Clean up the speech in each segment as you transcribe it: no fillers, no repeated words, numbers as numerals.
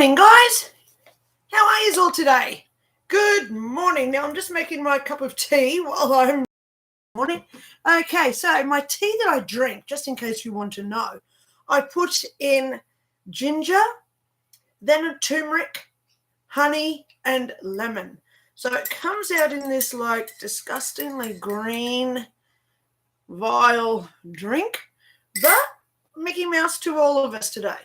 morning, guys. How are you all today? Good morning. Now, I'm just making my cup of tea while I'm morning. Okay, so my tea that I drink, just in case you want to know, I put in ginger, then a turmeric, honey, and lemon. So it comes out in this like disgustingly green, vile drink, but Mickey Mouse to all of us today.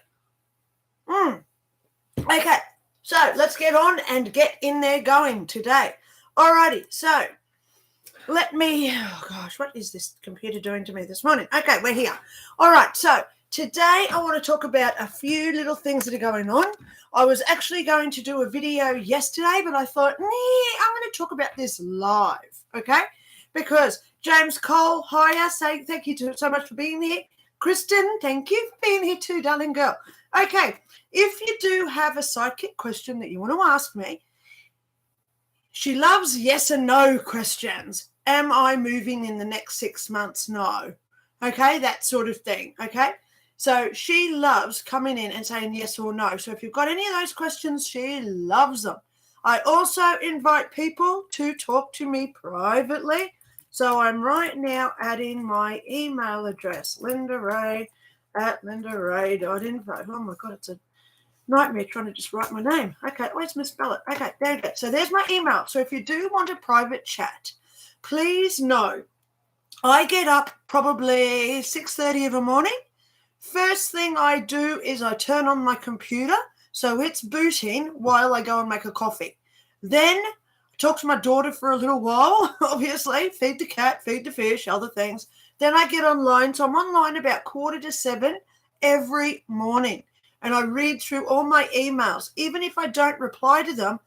Okay, so let's get on and get in there going today. Alrighty, so let me, oh gosh, what is this computer doing to me this morning? Okay, we're here. All right, so today I want to talk about a few little things that are going on. I was actually going to do a video yesterday, but I thought, I'm going to talk about this live, okay? Because James Cole, hiya, saying thank you so much for being here. Kristen, thank you for being here too, darling girl. Okay, if you do have a psychic question that you want to ask me, she loves yes and no questions. Am I moving in the next 6 months? No. Okay, that sort of thing, okay? So she loves coming in and saying yes or no. So if you've got any of those questions, she loves them. I also invite people to talk to me privately. So I'm right now adding my email address, lindaray@lindaray.info. Oh, my God, it's a nightmare trying to just write my name. Okay, let's misspell it. Okay, there you go. So there's my email. So if you do want a private chat, please know I get up probably 6:30 of a morning. First thing I do is I turn on my computer, so it's booting while I go and make a coffee. Then talk to my daughter for a little while, obviously, feed the cat, feed the fish, other things. Then I get online. So I'm online about 6:45 every morning. And I read through all my emails. Even if I don't reply to them,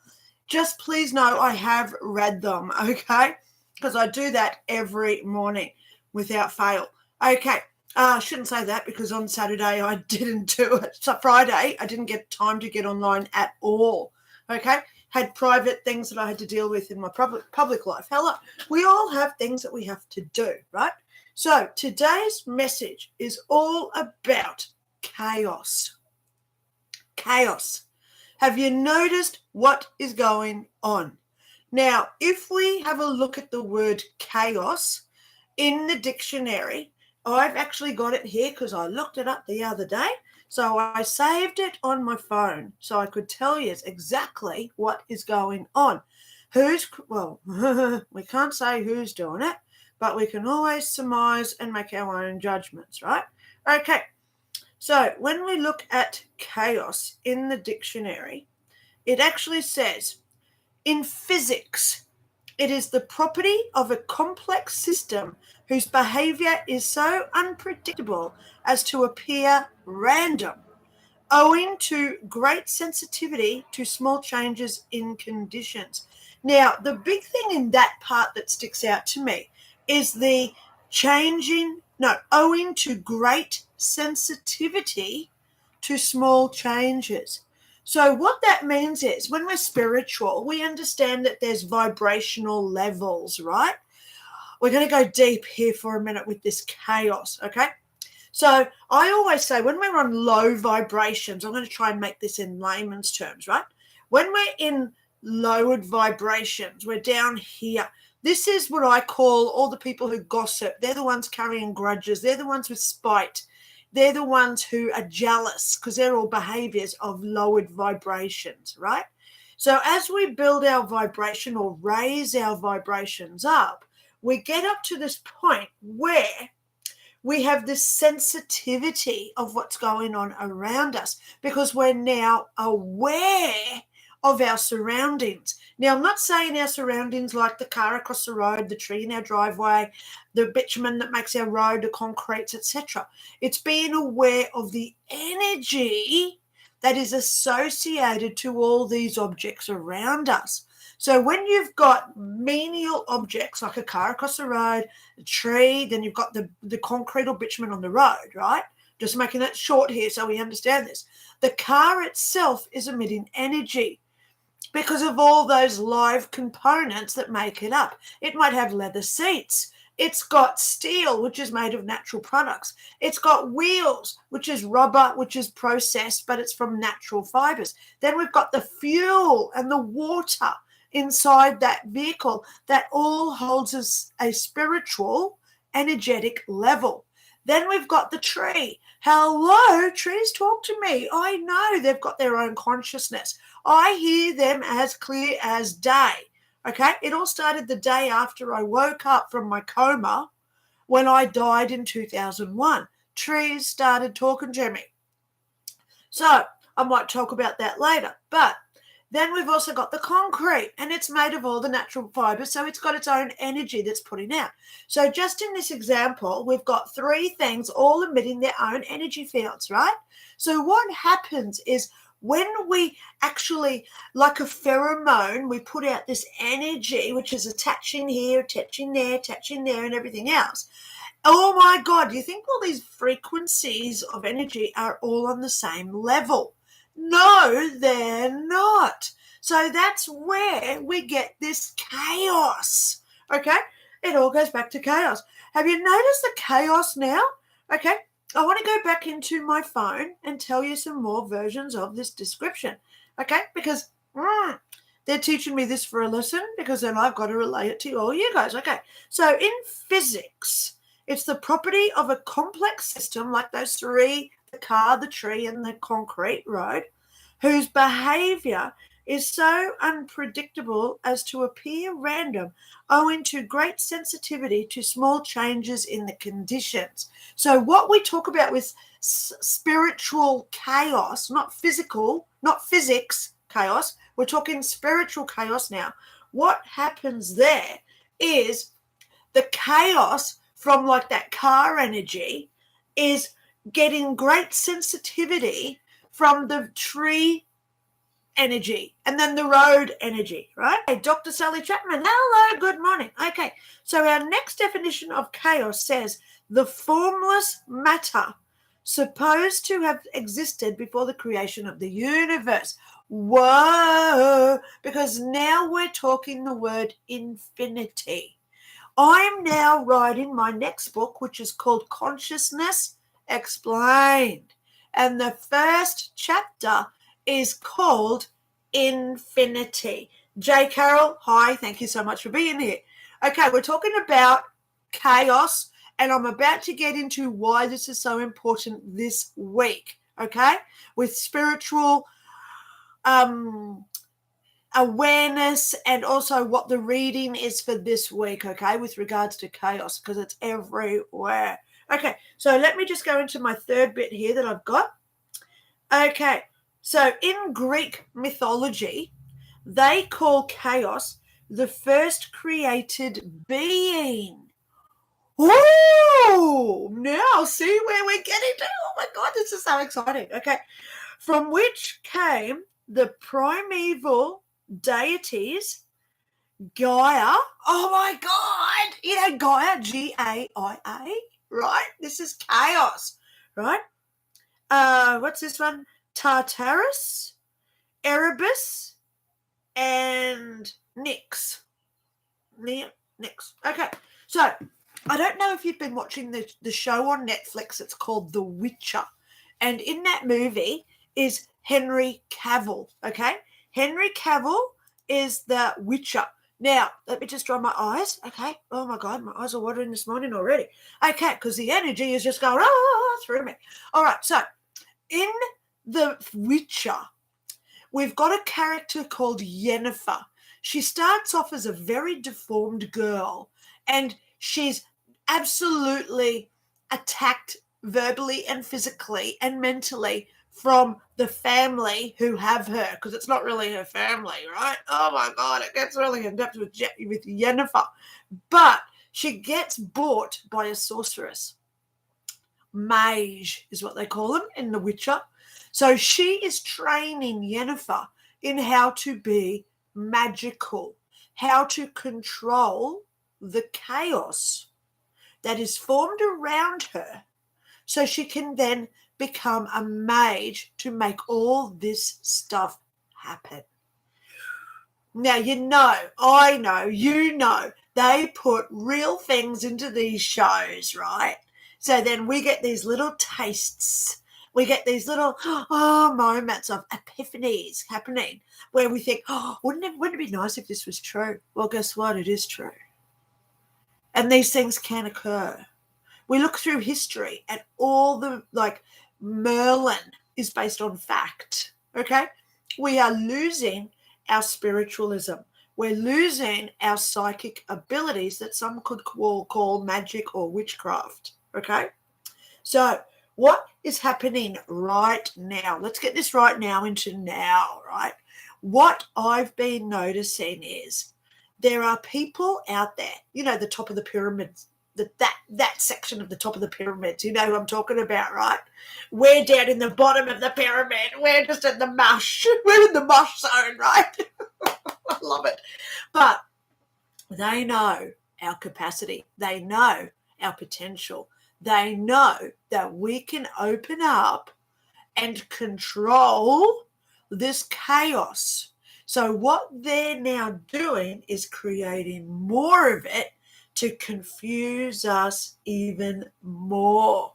just please know I have read them, okay? Because I do that every morning without fail. Okay, I shouldn't say that because on Saturday I didn't do it. So Friday I didn't get time to get online at all, okay? Had private things that I had to deal with in my public life. Hello, we all have things that we have to do, right? So today's message is all about chaos. Chaos. Have you noticed what is going on? Now, if we have a look at the word chaos in the dictionary, I've actually got it here because I looked it up the other day. So I saved it on my phone so I could tell you exactly what is going on. We can't say who's doing it, but we can always surmise and make our own judgments, right? Okay. So when we look at chaos in the dictionary, it actually says, in physics, it is the property of a complex system whose behavior is so unpredictable as to appear random, owing to great sensitivity to small changes in conditions. Now, the big thing in that part that sticks out to me is the owing to great sensitivity to small changes. So what that means is when we're spiritual, we understand that there's vibrational levels, right? We're going to go deep here for a minute with this chaos, okay? So I always say when we're on low vibrations, I'm going to try and make this in layman's terms, right? When we're in lowered vibrations, we're down here. This is what I call all the people who gossip. They're the ones carrying grudges. They're the ones with spite. They're the ones who are jealous because they're all behaviors of lowered vibrations, right? So as we build our vibration or raise our vibrations up, we get up to this point where we have this sensitivity of what's going on around us because we're now aware of our surroundings. Now, I'm not saying our surroundings like the car across the road, the tree in our driveway, the bitumen that makes our road, the concretes, etc. It's being aware of the energy that is associated to all these objects around us. So when you've got menial objects like a car across the road, a tree, then you've got the concrete or bitumen on the road, right? Just making it short here so we understand this. The car itself is emitting energy because of all those live components that make it up. It might have leather seats. It's got steel, which is made of natural products. It's got wheels, which is rubber, which is processed, but it's from natural fibers. Then we've got the fuel and the water inside that vehicle that all holds us a spiritual, energetic level. Then we've got the tree. Hello, trees, talk to me. I know they've got their own consciousness. I hear them as clear as day. Okay, it all started the day after I woke up from my coma when I died in 2001. Trees started talking to me. So I might talk about that later. But then we've also got the concrete, and it's made of all the natural fibers, so it's got its own energy that's putting out. So just in this example, we've got three things all emitting their own energy fields, right? So what happens is when we actually, like a pheromone, we put out this energy, which is attaching here, attaching there, and everything else. Oh my God, do you think all these frequencies of energy are all on the same level? No, they're not. So that's where we get this chaos. Okay? It all goes back to chaos. Have you noticed the chaos now? Okay. I want to go back into my phone and tell you some more versions of this description. Okay? Because they're teaching me this for a lesson, because then I've got to relay it to all you guys. Okay. So in physics, it's the property of a complex system like those three, the car, the tree, and the concrete road, whose behavior is so unpredictable as to appear random owing to great sensitivity to small changes in the conditions. So what we talk about with spiritual chaos, not physical, not physics chaos, we're talking spiritual chaos now. What happens there is the chaos from like that car energy is getting great sensitivity from the tree energy and then the road energy, right? Hey, Dr. Sally Chapman, hello, good morning. Okay, so our next definition of chaos says the formless matter supposed to have existed before the creation of the universe. Whoa, because now we're talking the word infinity. I'm now writing my next book, which is called Consciousness Explained. And the first chapter is called Infinity. J. Carroll, hi, thank you so much for being here. Okay, we're talking about chaos, and I'm about to get into why this is so important this week, okay, with spiritual awareness and also what the reading is for this week, okay, with regards to chaos, because it's everywhere. Okay, so let me just go into my third bit here that I've got. Okay, so in Greek mythology, they call chaos the first created being. Oh, now see where we're getting to. Oh my God, this is so exciting. Okay, from which came the primeval deities Gaia. Oh my God, you know Gaia, Gaia, right? This is chaos, right? What's this one? Tartarus, Erebus, and Nyx. Nyx. Okay, so I don't know if you've been watching the show on Netflix. It's called The Witcher, and in that movie is Henry Cavill. Okay, Henry Cavill is the Witcher. Now, let me just dry my eyes. Okay. Oh my God, my eyes are watering this morning already. Okay, because the energy is just going through me. All right, so in The Witcher, we've got a character called Yennefer. She starts off as a very deformed girl, and she's absolutely attacked verbally and physically and mentally from the family who have her, because it's not really her family, right? Oh my God, it gets really in depth with Yennefer. But she gets bought by a sorceress. Mage is what they call them in The Witcher. So she is training Yennefer in how to be magical, how to control the chaos that is formed around her, so she can then become a mage to make all this stuff happen. Now, you know, I know, you know they put real things into these shows, right? So then we get these little tastes. We get these little moments of epiphanies happening where we think, wouldn't it be nice if this was true? Well, guess what? It is true. And these things can occur. We look through history and all the, like, Merlin is based on fact, okay? We are losing our spiritualism. We're losing our psychic abilities that some could call magic or witchcraft, okay? So what is happening right now? Let's get this right now into now, right? What I've been noticing is there are people out there, the top of the pyramids, that section of the top of the pyramid, you know who I'm talking about, right? We're down in the bottom of the pyramid. We're just in the mush. We're in the mush zone, right? I love it. But they know our capacity. They know our potential. They know that we can open up and control this chaos. So what they're now doing is creating more of it to confuse us even more.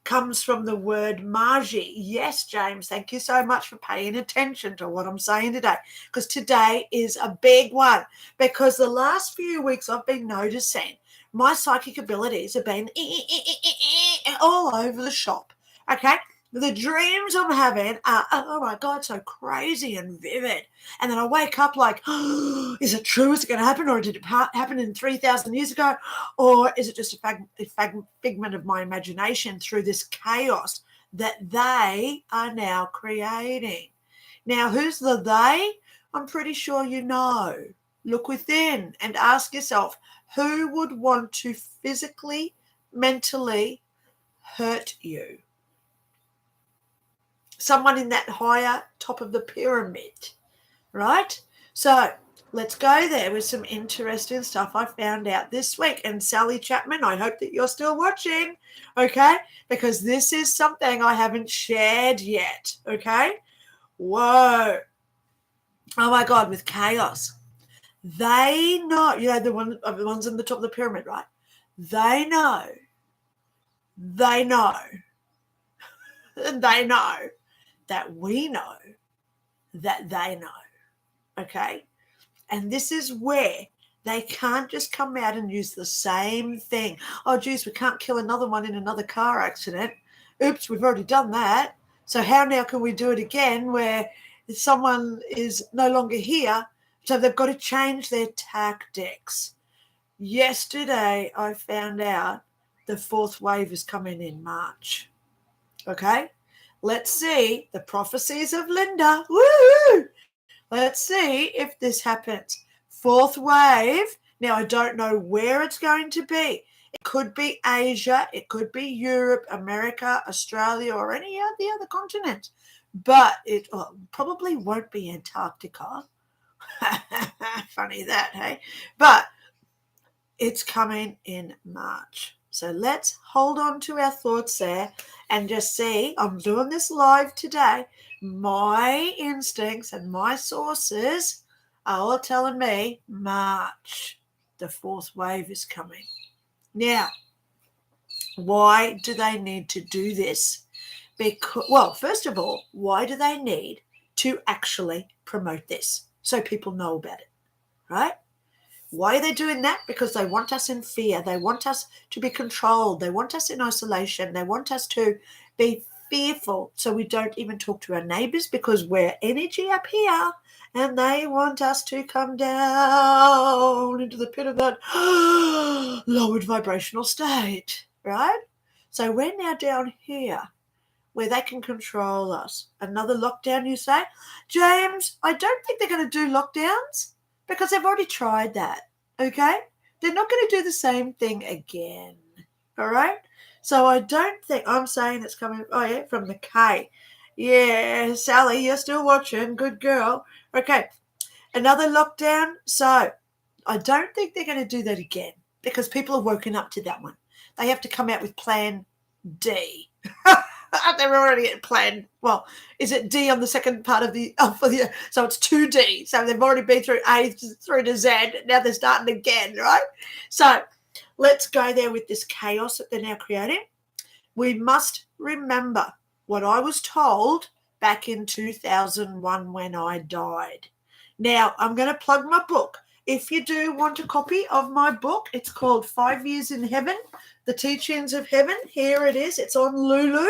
Comes from the word Magi. Yes, James, thank you so much for paying attention to what I'm saying today, because today is a big one. Because the last few weeks I've been noticing my psychic abilities have been all over the shop, okay? The dreams I'm having are, oh my God, so crazy and vivid. And then I wake up like, is it true? Is it going to happen? Or did it happen in 3,000 years ago? Or is it just a figment of my imagination through this chaos that they are now creating? Now, who's the they? I'm pretty sure you know. Look within and ask yourself, who would want to physically, mentally hurt you? Someone in that higher top of the pyramid, right? So let's go there with some interesting stuff I found out this week. And Sally Chapman, I hope that you're still watching, okay? Because this is something I haven't shared yet, okay? Whoa. Oh, my God, with chaos. They know, the ones on the top of the pyramid, right? They know. They know. They know that we know that they know, okay? And this is where they can't just come out and use the same thing. Oh, geez, we can't kill another one in another car accident. Oops, we've already done that. So how now can we do it again where someone is no longer here? So they've got to change their tactics. Yesterday, I found out the fourth wave is coming in March, okay? Let's see the prophecies of Linda. Woo! Let's see if this happens. Fourth wave. Now, I don't know where it's going to be. It could be Asia. It could be Europe, America, Australia, or any of the other continents. But it probably won't be Antarctica. Funny that, hey? But it's coming in March. So let's hold on to our thoughts there and just see. I'm doing this live today. My instincts and my sources are all telling me March, the fourth wave is coming. Now, why do they need to do this? Because, well, first of all, why do they need to actually promote this so people know about it, right? Why are they doing that? Because they want us in fear. They want us to be controlled. They want us in isolation. They want us to be fearful so we don't even talk to our neighbors because we're energy up here and they want us to come down into the pit of that lowered vibrational state, right? So we're now down here where they can control us. Another lockdown, you say? James, I don't think they're going to do lockdowns. Because they've already tried that, okay? They're not going to do the same thing again, all right? So I don't think, I'm saying it's coming, oh yeah, from the K. Yeah, Sally, you're still watching, good girl. Okay, another lockdown. So I don't think they're going to do that again because people have woken up to that one. They have to come out with plan D. They're already planned. Well, is it D on the second part of the so it's 2D. So they've already been through A through to Z. Now they're starting again, right? So let's go there with this chaos that they're now creating. We must remember what I was told back in 2001 when I died. Now, I'm going to plug my book. If you do want a copy of my book, it's called 5 Years in Heaven, The Teachings of Heaven. Here it is. It's on Lulu.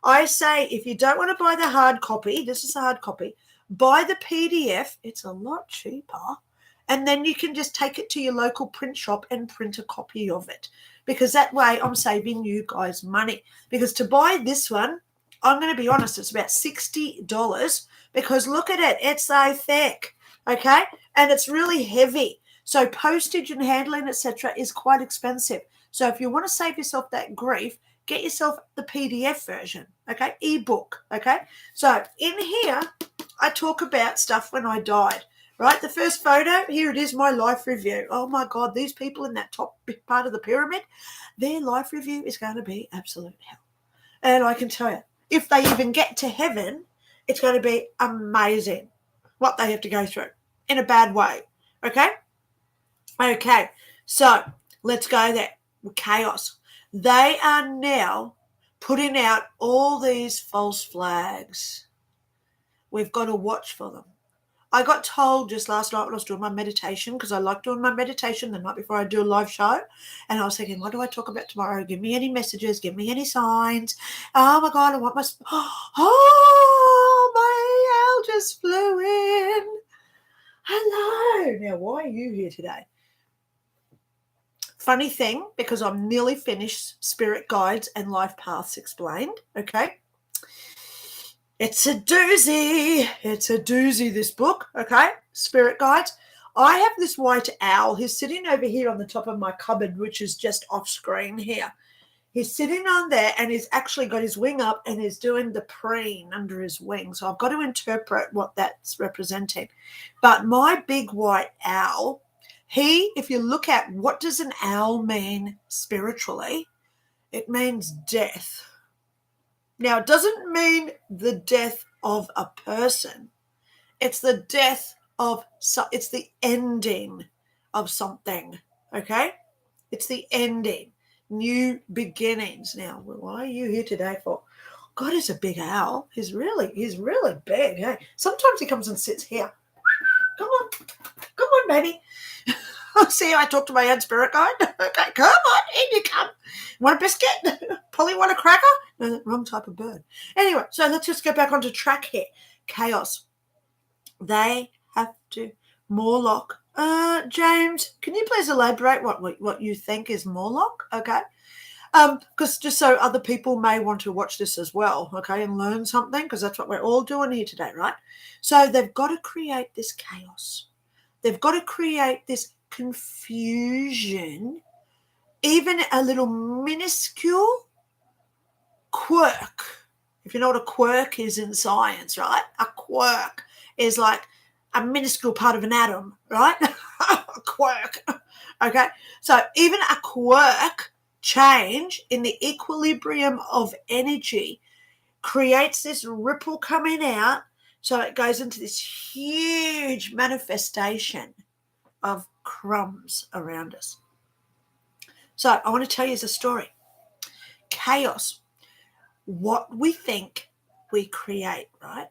I say if you don't want to buy the hard copy, this is a hard copy, buy the PDF. It's a lot cheaper. And then you can just take it to your local print shop and print a copy of it. Because that way I'm saving you guys money. Because to buy this one, I'm going to be honest, it's about $60 because look at it. It's so thick, okay? And it's really heavy. So postage and handling, etc., is quite expensive. So if you want to save yourself that grief, get yourself the PDF version, okay? Ebook, okay? So in here, I talk about stuff when I died, right? The first photo, here it is, my life review. Oh, my God, these people in that top part of the pyramid, their life review is going to be absolute hell. And I can tell you, if they even get to heaven, it's going to be amazing what they have to go through in a bad way, okay? Okay, so let's go there. Chaos. They are now putting out all these false flags. We've got to watch for them. I got told just last night when I was doing my meditation, because I like doing my meditation the night before I do a live show, and I was thinking, what do I talk about tomorrow? Give me any messages, give me any signs. Oh my God, I want my, oh, my owl just flew in. Hello. Now, why are you here today? Funny thing, because I'm nearly finished Spirit Guides and Life Paths Explained, okay? It's a doozy. It's a doozy, this book, okay? Spirit Guides. I have this white owl. He's sitting over here on the top of my cupboard, which is just off screen here. He's sitting on there and he's actually got his wing up and he's doing the preen under his wing. So I've got to interpret what that's representing. But my big white owl, if you look at what does an owl mean spiritually, it means death. Now, it doesn't mean the death of a person. It's the death of, it's the ending of something, okay? It's the ending, new beginnings. Now, why are you here today for? God, he's a big owl. He's really big, hey? Sometimes he comes and sits here. Come on, baby. See, I talk to my own spirit guide. Okay, come on, in you come. Want a biscuit? Polly, want a cracker? No, wrong type of bird. Anyway, so let's just go back onto track here. Chaos. They have to Morlock. James, can you please elaborate what you think is Morlock? Okay. Because just so other people may want to watch this as well, okay, and learn something, because that's what we're all doing here today, right? So they've got to create this chaos. They've got to create this confusion, even a little minuscule quirk. If you know what a quirk is in science, right? A quirk is like a minuscule part of an atom, right? A quirk. Okay. So even a quirk change in the equilibrium of energy creates this ripple coming out. So it goes into this huge manifestation of crumbs around us. So I want to tell you a story. Chaos. What we think, we create, right?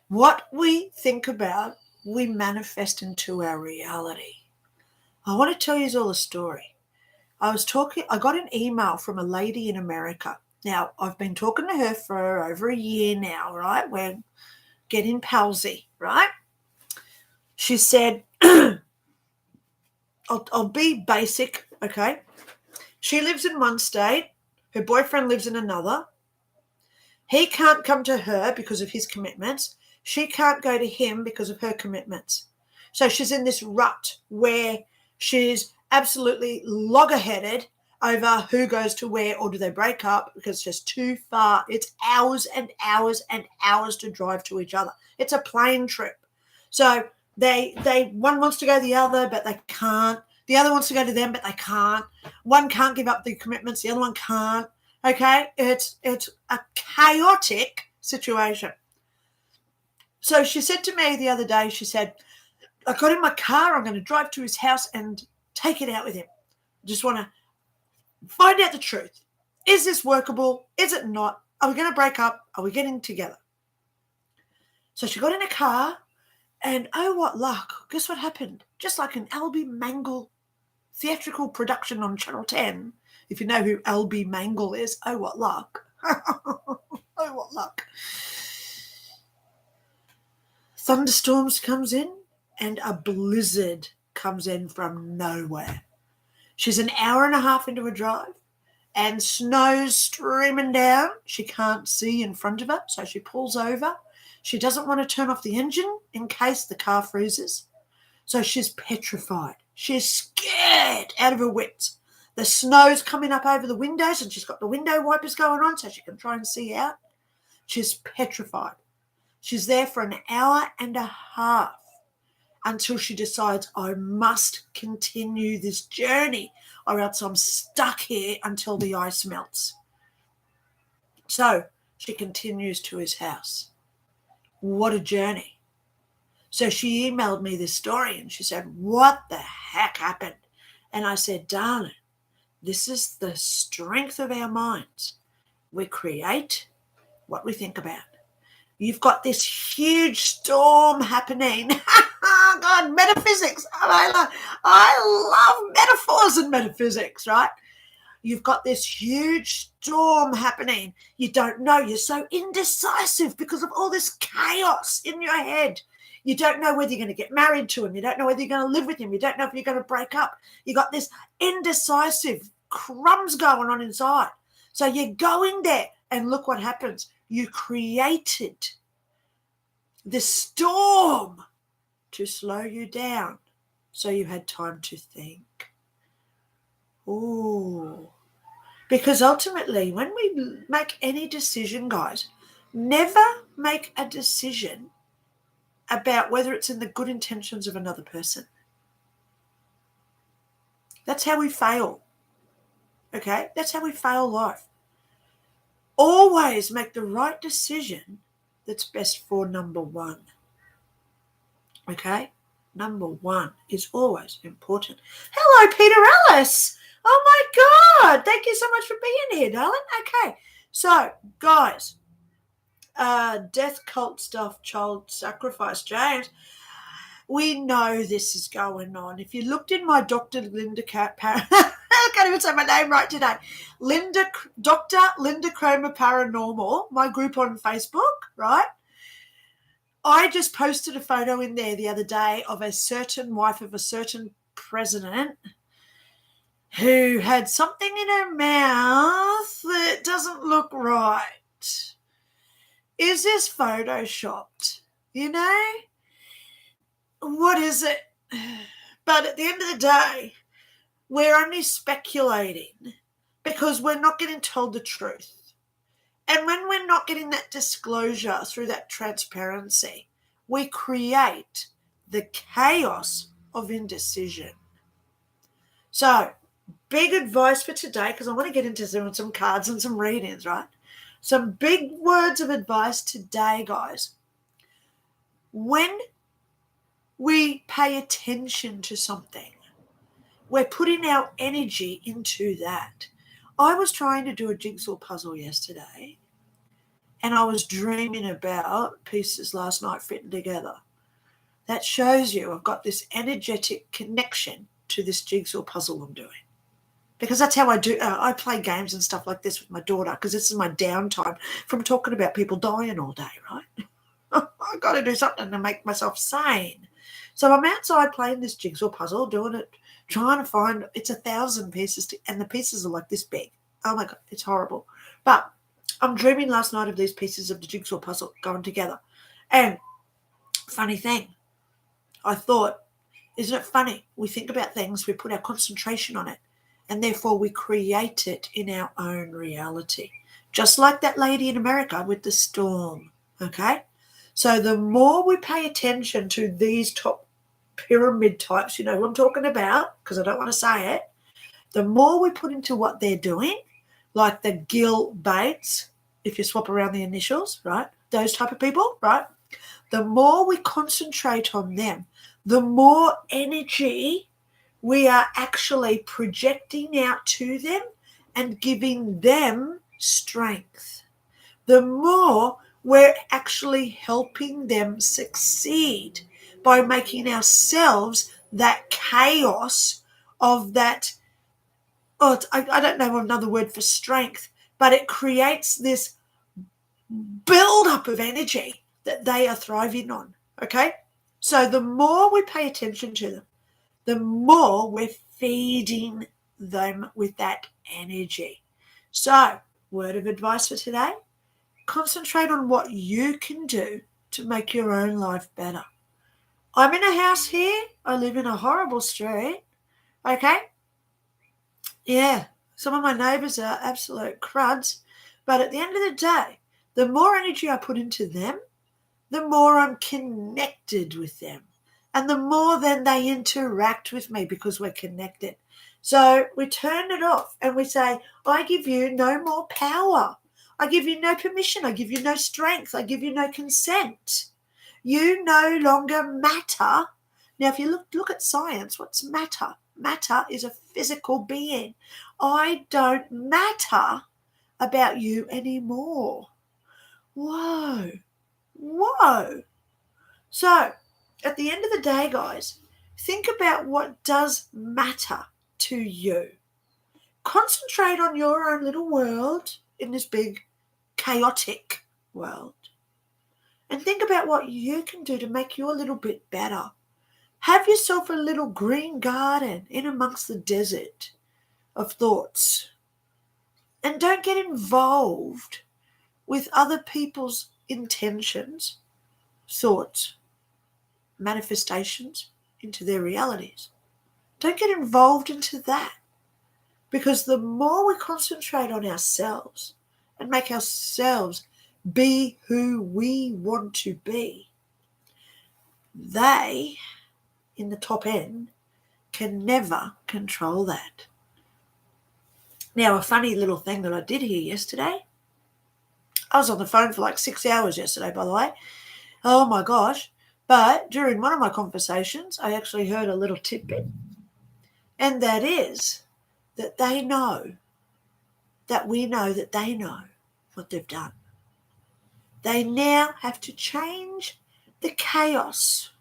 What we think about, we manifest into our reality. I want to tell you all a story. I got an email from a lady in America. Now, I've been talking to her for over a year now, right? We're getting palsy, right? She said, I'll be basic, okay? She lives in one state. Her boyfriend lives in another. He can't come to her because of his commitments. She can't go to him because of her commitments. So she's in this rut where she's absolutely loggerheaded over who goes to where, or do they break up because it's just too far. It's hours and hours and hours to drive to each other. It's a plane trip. So they one wants to go to the other, but they can't. The other wants to go to them, but they can't. One can't give up the commitments. The other one can't. Okay, it's a chaotic situation. So she said to me the other day, she said, I got in my car, I'm going to drive to his house and take it out with him. Just want to find out the truth. Is this workable? Is it not? Are we going to break up? Are we getting together? So she got in a car, and oh, what luck. Guess what happened? Just like an Albie Mangle theatrical production on Channel 10, if you know who Albie Mangle is, oh, what luck. Oh, what luck. Thunderstorms comes in, and a blizzard comes in from nowhere. She's an hour and a half into a drive, and snow's streaming down. She can't see in front of her, so she pulls over. She doesn't want to turn off the engine in case the car freezes. So she's petrified. She's scared out of her wits. The snow's coming up over the windows, and she's got the window wipers going on so she can try and see out. She's petrified. She's there for an hour and a half until she decides, I must continue this journey or else I'm stuck here until the ice melts. So she continues to his house. What a journey. So she emailed me this story and she said, what the heck happened? And I said, darling, this is the strength of our minds. We create what we think about. You've got this huge storm happening. God, metaphysics. I love metaphors and metaphysics, right? You've got this huge storm happening. You don't know. You're so indecisive because of all this chaos in your head. You don't know whether you're going to get married to him. You don't know whether you're going to live with him. You don't know if you're going to break up. You got this indecisive crumbs going on inside. So you're going there, and look what happens. You created this storm to slow you down so you had time to think. Ooh. Because ultimately, when we make any decision, guys, never make a decision about whether it's in the good intentions of another person. That's how we fail. Okay? That's how we fail life. Always make the right decision that's best for number one. Okay? Number one is always important. Hello, Peter Ellis. Oh, my God. Thank you so much for being here, darling. Okay. So, guys, death cult stuff, child sacrifice, James. We know this is going on. If you looked in my Dr. Linda I can't even say my name right today. Dr. Linda Cromer Paranormal, my group on Facebook, right? I just posted a photo in there the other day of a certain wife of a certain president who had something in her mouth that doesn't look right. Is this photoshopped? You know? What is it? But at the end of the day, we're only speculating because we're not getting told the truth. And when we're not getting that disclosure through that transparency, we create the chaos of indecision. So, big advice for today, because I want to get into some cards and some readings, right? Some big words of advice today, guys. When we pay attention to something, we're putting our energy into that. I was trying to do a jigsaw puzzle yesterday, and I was dreaming about pieces last night fitting together. That shows you I've got this energetic connection to this jigsaw puzzle I'm doing. Because that's how I do. I play games and stuff like this with my daughter because this is my downtime from talking about people dying all day, right? I've got to do something to make myself sane. So I'm outside playing this jigsaw puzzle, doing it, trying to find, it's 1,000 pieces, and the pieces are like this big. Oh my God, it's horrible. But I'm dreaming last night of these pieces of the jigsaw puzzle going together. And funny thing, I thought, isn't it funny? We think about things, we put our concentration on it, and therefore we create it in our own reality. Just like that lady in America with the storm, okay? So the more we pay attention to these top pyramid types, you know who I'm talking about, because I don't want to say it, the more we put into what they're doing, like the Gil Bates, if you swap around the initials, right? Those type of people, right? The more we concentrate on them, the more energy we are actually projecting out to them and giving them strength. The more we're actually helping them succeed by making ourselves that chaos of that, I don't know another word for strength, but it creates this build-up of energy that they are thriving on, okay? So the more we pay attention to them, the more we're feeding them with that energy. So, word of advice for today, concentrate on what you can do to make your own life better. I'm in a house here. I live in a horrible street, okay? Yeah, some of my neighbours are absolute cruds, but at the end of the day, the more energy I put into them, the more I'm connected with them. And the more then they interact with me because we're connected. So we turn it off and we say, I give you no more power. I give you no permission. I give you no strength. I give you no consent. You no longer matter. Now, if you look at science, what's matter? Matter is a physical being. I don't matter about you anymore. Whoa. So, at the end of the day, guys, think about what does matter to you. Concentrate on your own little world in this big, chaotic world. And think about what you can do to make you a little bit better. Have yourself a little green garden in amongst the desert of thoughts. And don't get involved with other people's intentions, thoughts, manifestations into their realities. Don't get involved into that, because the more we concentrate on ourselves and make ourselves be who we want to be, they, in the top end, can never control that. Now, a funny little thing that I did hear yesterday, I was on the phone for like 6 hours yesterday, by the way. Oh my gosh. But during one of my conversations, I actually heard a little tidbit. And that is that they know, that we know that they know what they've done. They now have to change the chaos,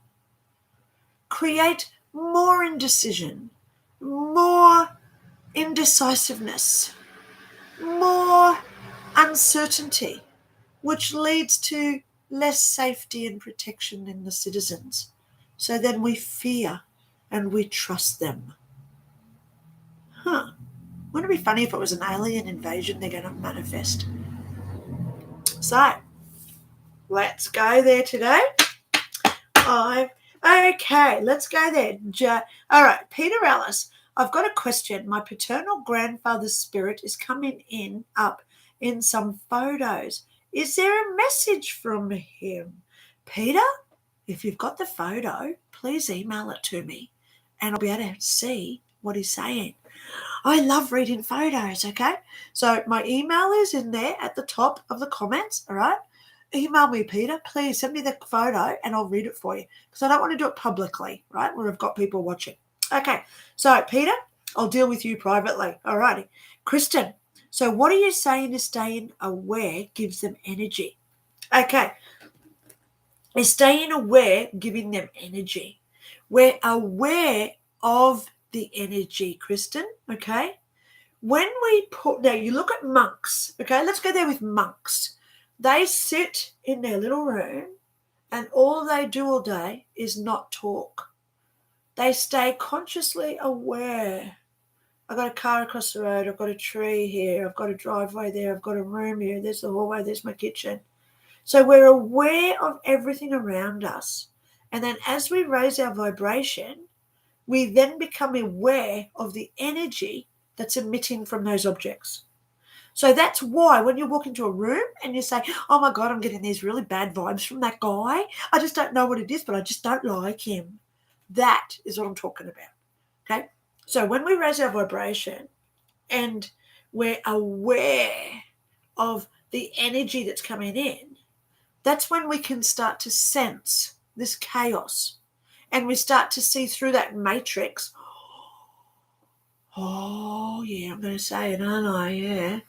create more indecision, more indecisiveness, more uncertainty, which leads to less safety and protection in the citizens. So then we fear and we trust them. Wouldn't it be funny if it was an alien invasion they're going to manifest? So, let's go there today. Okay, let's go there. All right, Peter Ellis, I've got a question. My paternal grandfather's spirit is coming up in some photos. Is there a message from him? Peter, if you've got the photo, please email it to me and I'll be able to see what he's saying. I love reading photos, okay? So my email is in there at the top of the comments, all right? Email me, Peter. Please send me the photo and I'll read it for you, because I don't want to do it publicly, right, where I've got people watching. Okay, so Peter, I'll deal with you privately. All righty. Kristen, so what are you saying is staying aware gives them energy? Okay, is staying aware giving them energy? We're aware of the energy, Kristen, okay? When we now you look at monks, okay? Let's go there with monks. They sit in their little room and all they do all day is not talk. They stay consciously aware. I've got a car across the road. I've got a tree here. I've got a driveway there. I've got a room here. There's the hallway. There's my kitchen. So we're aware of everything around us. And then as we raise our vibration, we then become aware of the energy that's emitting from those objects. So that's why when you walk into a room and you say, oh my God, I'm getting these really bad vibes from that guy. I just don't know what it is, but I just don't like him. That is what I'm talking about. Okay. So when we raise our vibration and we're aware of the energy that's coming in, that's when we can start to sense this chaos and we start to see through that matrix. Oh, yeah, I'm going to say it, aren't I? Yeah.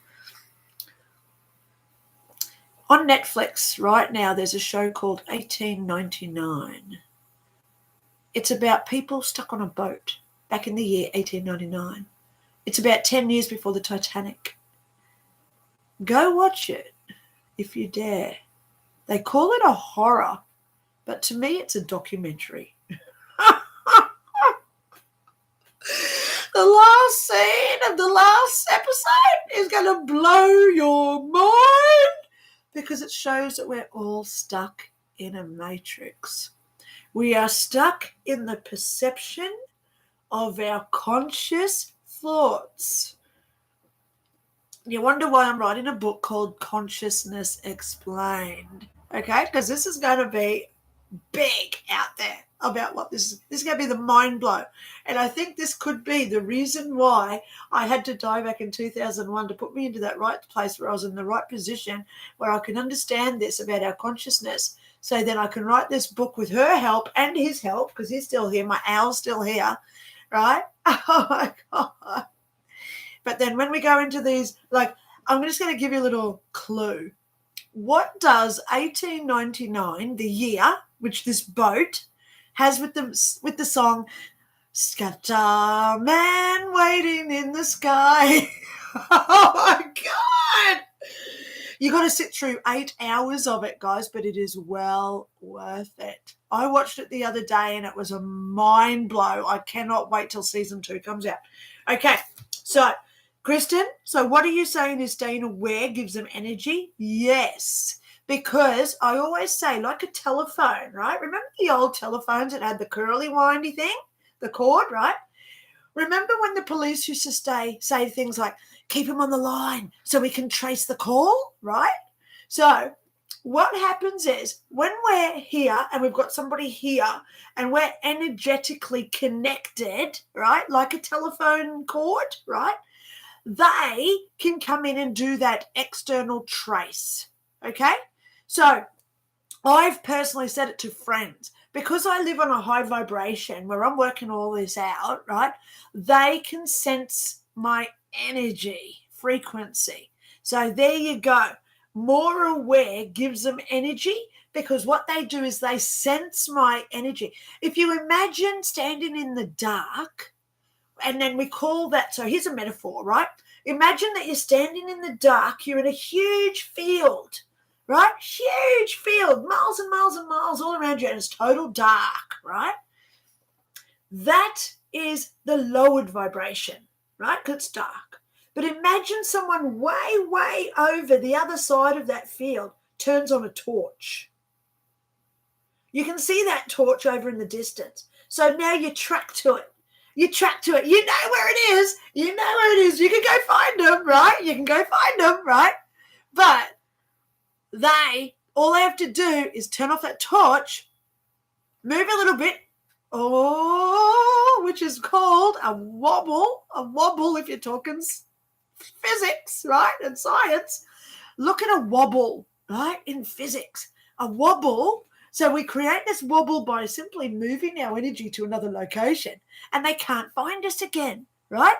On Netflix right now, there's a show called 1899. It's about people stuck on a boat back in the year 1899. It's about 10 years before the Titanic. Go watch it if you dare. They call it a horror, but to me it's a documentary. The last scene of the last episode is going to blow your mind because it shows that we're all stuck in a matrix. We are stuck in the perception of our conscious thoughts. You wonder why I'm writing a book called Consciousness Explained, okay? Because this is going to be big out there about what this is going to be the mind blow. And I think this could be the reason why I had to die back in 2001 to put me into that right place where I was in the right position where I can understand this about our consciousness so then I can write this book with her help and his help because he's still here, my owl's still here, right? Oh my God. But then when we go into these, like, I'm just going to give you a little clue. What does 1899, the year, which this boat has with the song Scatter Man Waiting in the Sky? Oh my God! You got to sit through 8 hours of it, guys, but it is well worth it. I watched it the other day and it was a mind blow. I cannot wait till season 2 comes out. Okay, so Kristen, so what are you saying is staying aware gives them energy? Yes, because I always say, like a telephone, right? Remember the old telephones that had the curly windy thing, the cord, right? Remember when the police used to say things like, keep him on the line so we can trace the call, right? So what happens is when we're here and we've got somebody here and we're energetically connected, right, like a telephone cord, right, they can come in and do that external trace, okay? So I've personally said it to friends. Because I live on a high vibration where I'm working all this out, right, they can sense my energy frequency. So there you go. More aware gives them energy because what they do is they sense my energy. If you imagine standing in the dark, and then we call that, so here's a metaphor, right? Imagine that you're standing in the dark, you're in a huge field, right? Huge field, miles and miles and miles all around you, and it's total dark, right? That is the lowered vibration, right? Because it's dark. But imagine someone way, way over the other side of that field turns on a torch. You can see that torch over in the distance. So now you track to it. You track to it. You know where it is. You know where it is. You can go find them, right? You can go find them, right? But all they have to do is turn off that torch, move a little bit, which is called a wobble if you're talking physics, right, and science. Look at a wobble, right, in physics. A wobble, so we create this wobble by simply moving our energy to another location, and they can't find us again, right?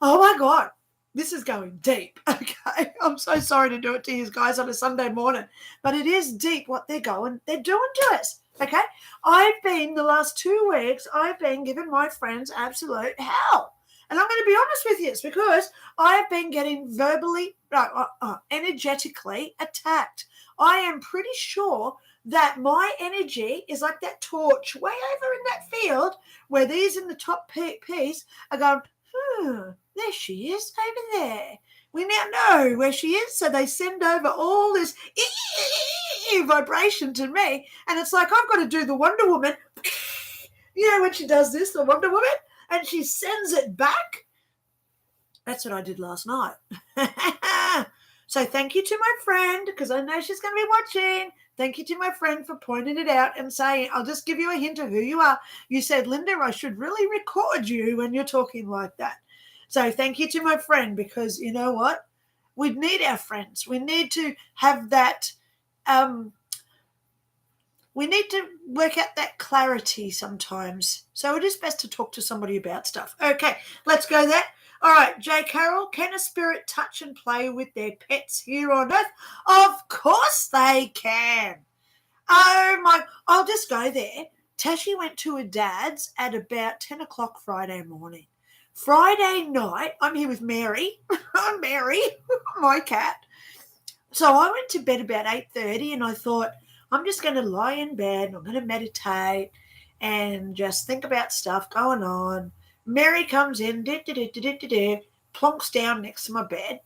Oh, my God. This is going deep, okay? I'm so sorry to do it to you guys on a Sunday morning, but it is deep what they're doing to us, okay? The last 2 weeks, I've been giving my friends absolute hell. And I'm going to be honest with you, it's because I've been getting energetically attacked. I am pretty sure that my energy is like that torch way over in that field where these in the top piece are going, there she is over there. We now know where she is, so they send over all this vibration to me, and it's like I've got to do the Wonder Woman, you know, when she does this, the Wonder Woman, and she sends it back. That's what I did last night. So thank you to my friend, because I know she's going to be watching. Thank you to my friend for pointing it out and saying, I'll just give you a hint of who you are. You said, Linda, I should really record you when you're talking like that. So thank you to my friend, because you know what? We need our friends. We need to have that. We need to work out that clarity sometimes. So it is best to talk to somebody about stuff. Okay, let's go there. All right, J. Carroll, can a spirit touch and play with their pets here on Earth? Of course they can. Oh my, I'll just go there. Tashi went to her dad's at about 10 o'clock Friday morning. Friday night, I'm here with Mary. I'm Mary, my cat. So I went to bed about 8:30 and I thought, I'm just going to lie in bed and I'm going to meditate and just think about stuff going on. Mary comes in, plonks down next to my bed.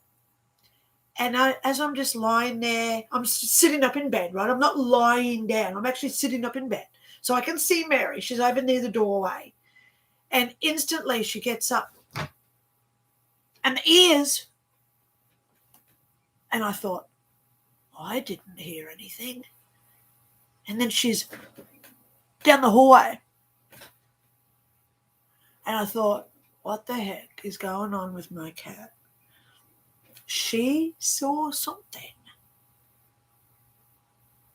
And as I'm just lying there, I'm sitting up in bed, right? I'm not lying down. I'm actually sitting up in bed. So I can see Mary. She's over near the doorway. And instantly she gets up. And the ears. And I thought, I didn't hear anything. And then she's down the hallway. And I thought, what the heck is going on with my cat? She saw something.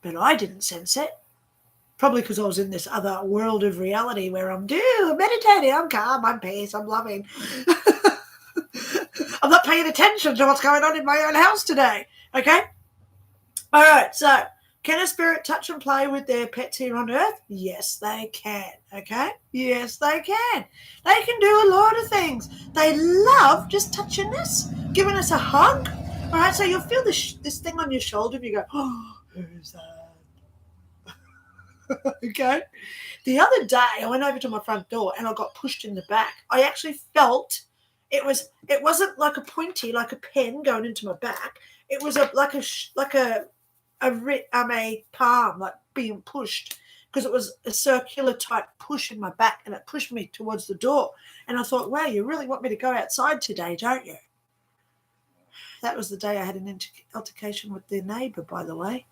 But I didn't sense it. Probably because I was in this other world of reality where I'm meditating, I'm calm, I'm peace, I'm loving. I'm not paying attention to what's going on in my own house today. Okay? All right, so can a spirit touch and play with their pets here on Earth? Yes, they can. Okay? Yes, they can. They can do a lot of things. They love just touching us, giving us a hug. All right, so you'll feel this thing on your shoulder and you go, oh, who's that? Okay? The other day, I went over to my front door and I got pushed in the back. I actually felt it wasn't like a pointy, like a pen going into my back. It was like a palm, like being pushed, because it was a circular type push in my back and it pushed me towards the door. And I thought, wow, you really want me to go outside today, don't you? That was the day I had an altercation with their neighbour, by the way.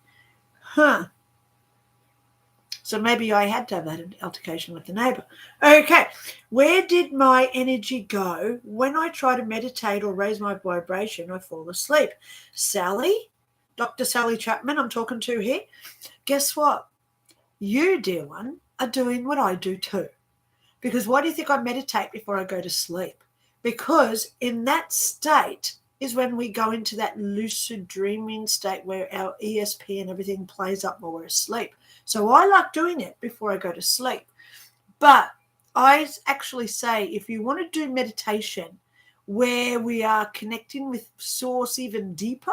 So maybe I had to have that altercation with the neighbour. Okay, where did my energy go when I try to meditate or raise my vibration? I fall asleep. Sally, Dr. Sally Chapman, I'm talking to here. Guess what? You, dear one, are doing what I do too. Because why do you think I meditate before I go to sleep? Because in that state is when we go into that lucid dreaming state where our ESP and everything plays up while we're asleep. So I like doing it before I go to sleep. But I actually say if you want to do meditation where we are connecting with Source even deeper,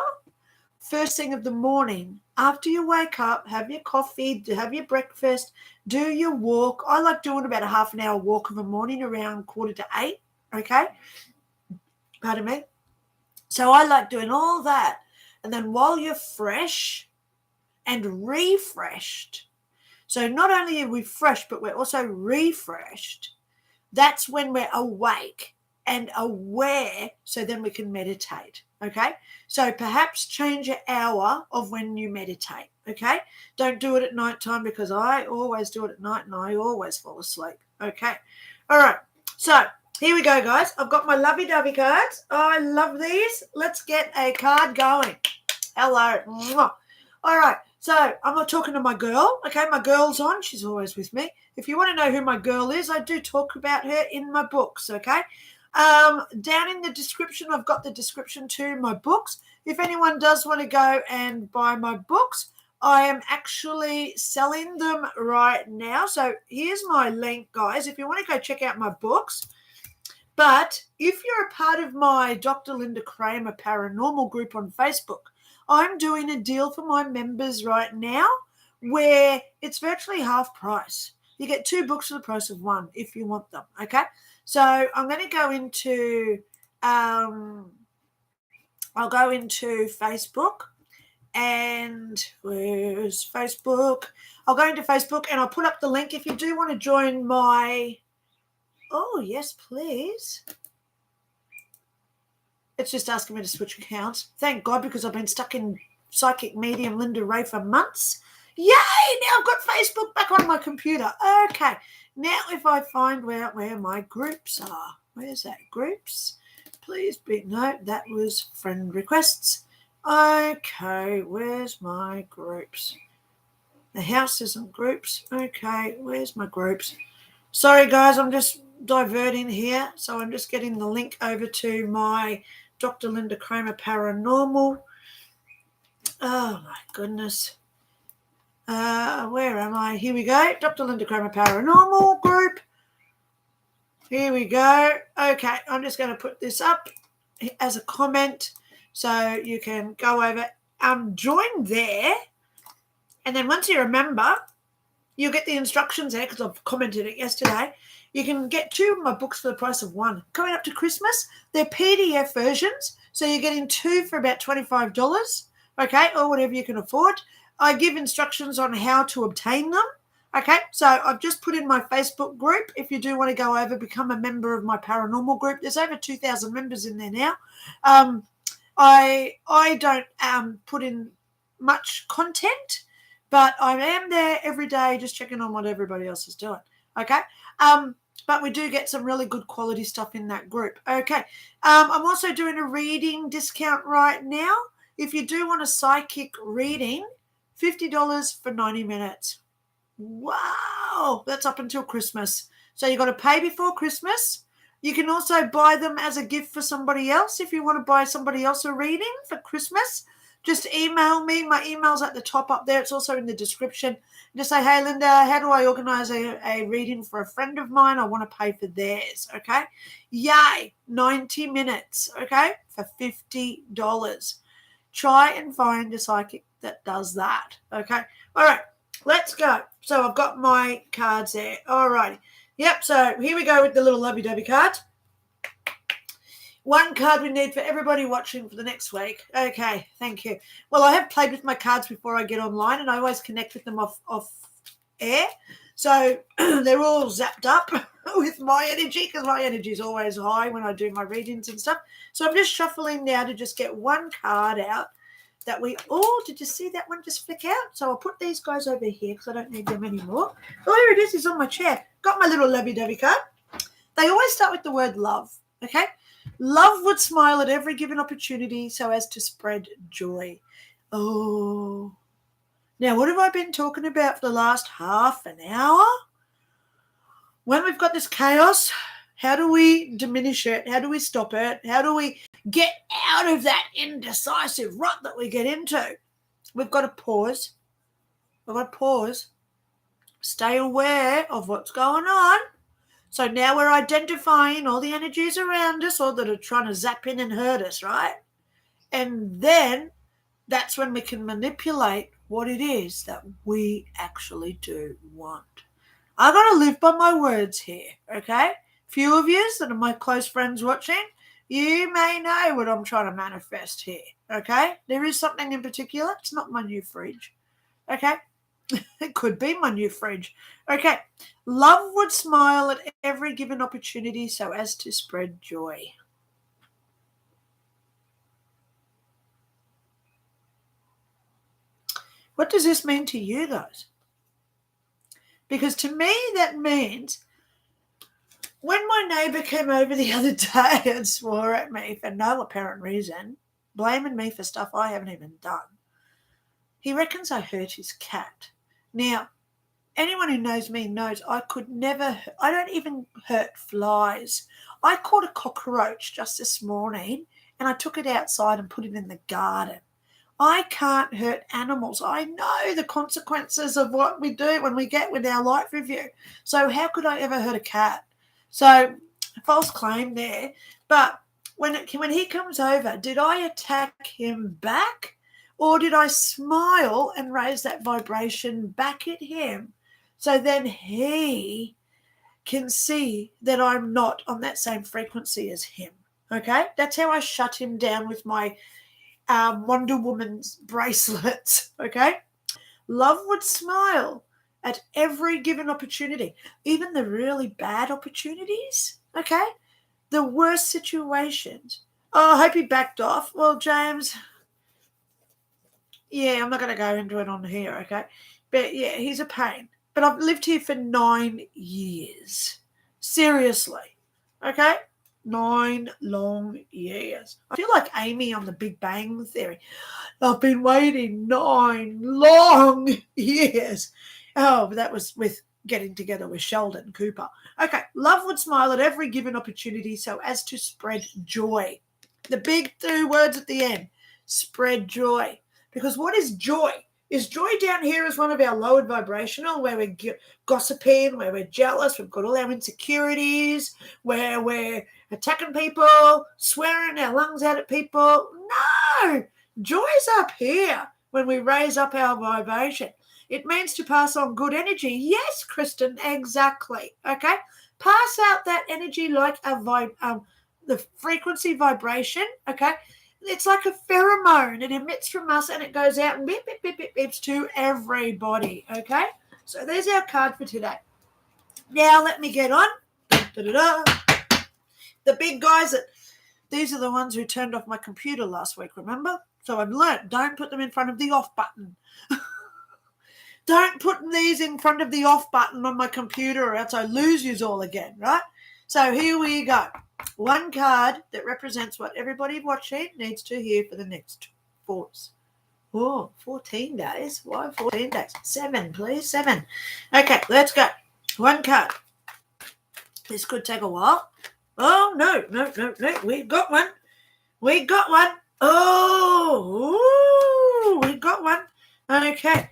first thing of the morning, after you wake up, have your coffee, have your breakfast, do your walk. I like doing about a half an hour walk of a morning around 7:45, okay? Pardon me. So I like doing all that. And then while you're fresh and refreshed, so not only are we fresh, but we're also refreshed, that's when we're awake and aware, so then we can meditate, okay? So perhaps change your hour of when you meditate, okay? Don't do it at nighttime, because I always do it at night and I always fall asleep, okay? All right, so here we go, guys. I've got my lovey-dovey cards. Oh, I love these. Let's get a card going. Hello. All right, so I'm not talking to my girl, okay? My girl's on. She's always with me. If you want to know who my girl is, I do talk about her in my books, okay? Down in the description, I've got the description to my books. If anyone does want to go and buy my books, I am actually selling them right now. So here's my link, guys, if you want to go check out my books. But if you're a part of my Dr. Linda Kramer paranormal group on Facebook, I'm doing a deal for my members right now where it's virtually half price. You get 2 books for the price of 1 if you want them, okay? So I'm going to go into, I'll go into Facebook, and where's Facebook? I'll go into Facebook and I'll put up the link if you do want to join my, oh, yes, please. It's just asking me to switch accounts. Thank God, because I've been stuck in Psychic Medium Linda Ray for months. Yay! Now I've got Facebook back on my computer. Okay. Now if I find where my groups are. Where's that? Groups? please be, no, that was friend requests. Okay, where's my groups? The house isn't groups. Okay, where's my groups? Sorry, guys, I'm just diverting here. So I'm just getting the link over to my Dr. Linda Kramer Paranormal. Oh, my goodness. Where am I? Here we go. Dr. Linda Kramer Paranormal group. Here we go. Okay, I'm just going to put this up as a comment so you can go over, join there. And then once you're a member, you'll get the instructions there because I've commented it yesterday. You can get 2 of my books for the price of 1. Coming up to Christmas, they're PDF versions, so you're getting 2 for about $25, okay, or whatever you can afford. I give instructions on how to obtain them, okay? So I've just put in my Facebook group. If you do want to go over, become a member of my paranormal group. There's over 2,000 members in there now. I don't put in much content, but I am there every day just checking on what everybody else is doing, okay? But we do get some really good quality stuff in that group, okay? I'm also doing a reading discount right now. If you do want a psychic reading, $50 for 90 minutes. Wow, that's up until Christmas. So you've got to pay before Christmas. You can also buy them as a gift for somebody else if you want to buy somebody else a reading for Christmas. Just email me. My email's at the top up there. It's also in the description. Just say, hey, Linda, how do I organize a reading for a friend of mine? I want to pay for theirs, okay? Yay, 90 minutes, okay, for $50. Try and find a psychic that does that, okay? All right, let's go. So I've got my cards there. All righty. Yep, so here we go with the little lovey-dovey card. 1 card we need for everybody watching for the next week. Okay, thank you. Well, I have played with my cards before I get online, and I always connect with them off air. So they're all zapped up with my energy because my energy is always high when I do my readings and stuff. So I'm just shuffling now to just get 1 card out that we all, did you see that one just flick out? So I'll put these guys over here because I don't need them anymore. Oh, here it is. It's on my chair. Got my little lovey-dovey card. They always start with the word love, okay? Love would smile at every given opportunity so as to spread joy. Oh. Now, what have I been talking about for the last half an hour? When we've got this chaos, how do we diminish it? How do we stop it? How do we get out of that indecisive rut that we get into? We've got to pause. We've got to pause. Stay aware of what's going on. So now we're identifying all the energies around us or that are trying to zap in and hurt us, right? And then that's when we can manipulate what it is that we actually do want. I've got to live by my words here, okay? Few of you that are my close friends watching, you may know what I'm trying to manifest here, okay? There is something in particular. It's not my new fridge, okay? It could be my new fridge. Okay. Love would smile at every given opportunity so as to spread joy. What does this mean to you guys? Because to me, that means when my neighbour came over the other day and swore at me for no apparent reason, blaming me for stuff I haven't even done, he reckons I hurt his cat. Now, anyone who knows me knows I don't even hurt flies. I caught a cockroach just this morning and I took it outside and put it in the garden. I can't hurt animals. I know the consequences of what we do when we get with our life review. So how could I ever hurt a cat? So false claim there. But when he comes over, did I attack him back? Or did I smile and raise that vibration back at him so then he can see that I'm not on that same frequency as him? Okay? That's how I shut him down with my Wonder Woman's bracelets. Okay? Love would smile at every given opportunity, even the really bad opportunities. Okay? The worst situations. Oh, I hope he backed off. Well, James... Yeah, I'm not going to go into it on here, okay? But, yeah, he's a pain. But I've lived here for 9 years. Seriously, okay? 9 long years. I feel like Amy on the Big Bang Theory. I've been waiting 9 long years. Oh, but that was with getting together with Sheldon Cooper. Okay, love would smile at every given opportunity so as to spread joy. The big 2 words at the end, spread joy. Because what is joy? Is joy down here as one of our lowered vibrational, where we're gossiping, where we're jealous, we've got all our insecurities, where we're attacking people, swearing our lungs out at people? No! Joy's up here when we raise up our vibration. It means to pass on good energy. Yes, Kristen, exactly. Okay? Pass out that energy like the frequency vibration, okay? It's like a pheromone. It emits from us and it goes out and beep, beep, beep, beep, beeps to everybody, okay? So there's our card for today. Now let me get on. Da-da-da. The big guys, these are the ones who turned off my computer last week, remember? So I've learnt, don't put them in front of the off button. Don't put these in front of the off button on my computer or else I lose you all again, right? So here we go. One card that represents what everybody watching needs to hear for the next 14 days. Why 14 days? 7, please. 7. Okay, let's go. One card. This could take a while. Oh, no. We got one. Oh, we got one. Okay.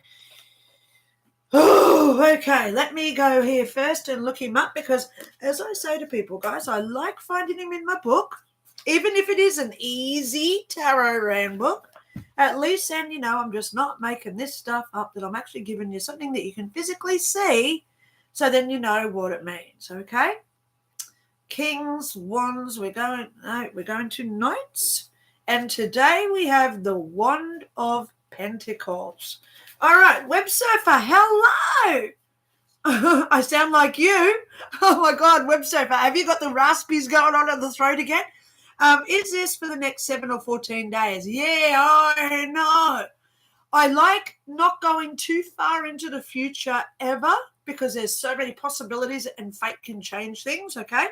Oh, okay. Let me go here first and look him up because, as I say to people, guys, I like finding him in my book, even if it is an easy tarot round book. At least then, I'm just not making this stuff up, that I'm actually giving you something that you can physically see, so then you know what it means, okay? Kings, Wands, we're going to Knights, and today we have the Wand of Pentacles. All right, Web Surfer, hello. I sound like you. Oh, my God, Web Surfer, have you got the raspies going on in the throat again? Is this for the next 7 or 14 days? Yeah, I know. I like not going too far into the future ever because there's so many possibilities and fate can change things, okay?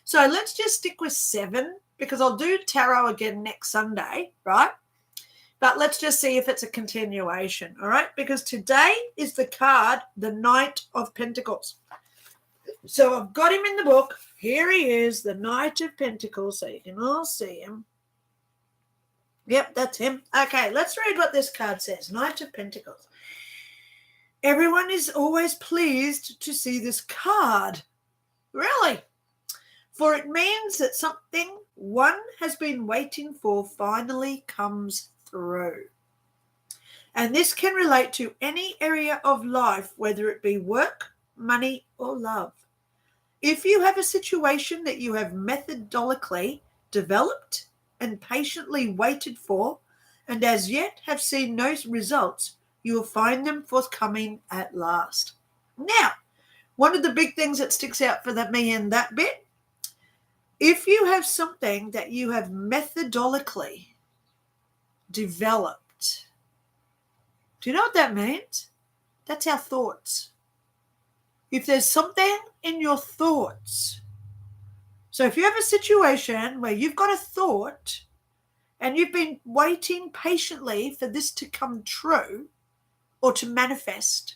So let's just stick with 7 because I'll do tarot again next Sunday, right? But let's just see if it's a continuation, all right? Because today is the card, the Knight of Pentacles. So I've got him in the book. Here he is, the Knight of Pentacles, so you can all see him. Yep, that's him. Okay, let's read what this card says. Knight of Pentacles. Everyone is always pleased to see this card. Really? For it means that something one has been waiting for finally comes through. And this can relate to any area of life, whether it be work, money, or love. If you have a situation that you have methodically developed and patiently waited for, and as yet have seen no results, you will find them forthcoming at last. Now, one of the big things that sticks out for me in that bit, if you have something that you have methodically developed, do you know what that means? That's our thoughts. If there's something in your thoughts, so if you have a situation where you've got a thought and you've been waiting patiently for this to come true or to manifest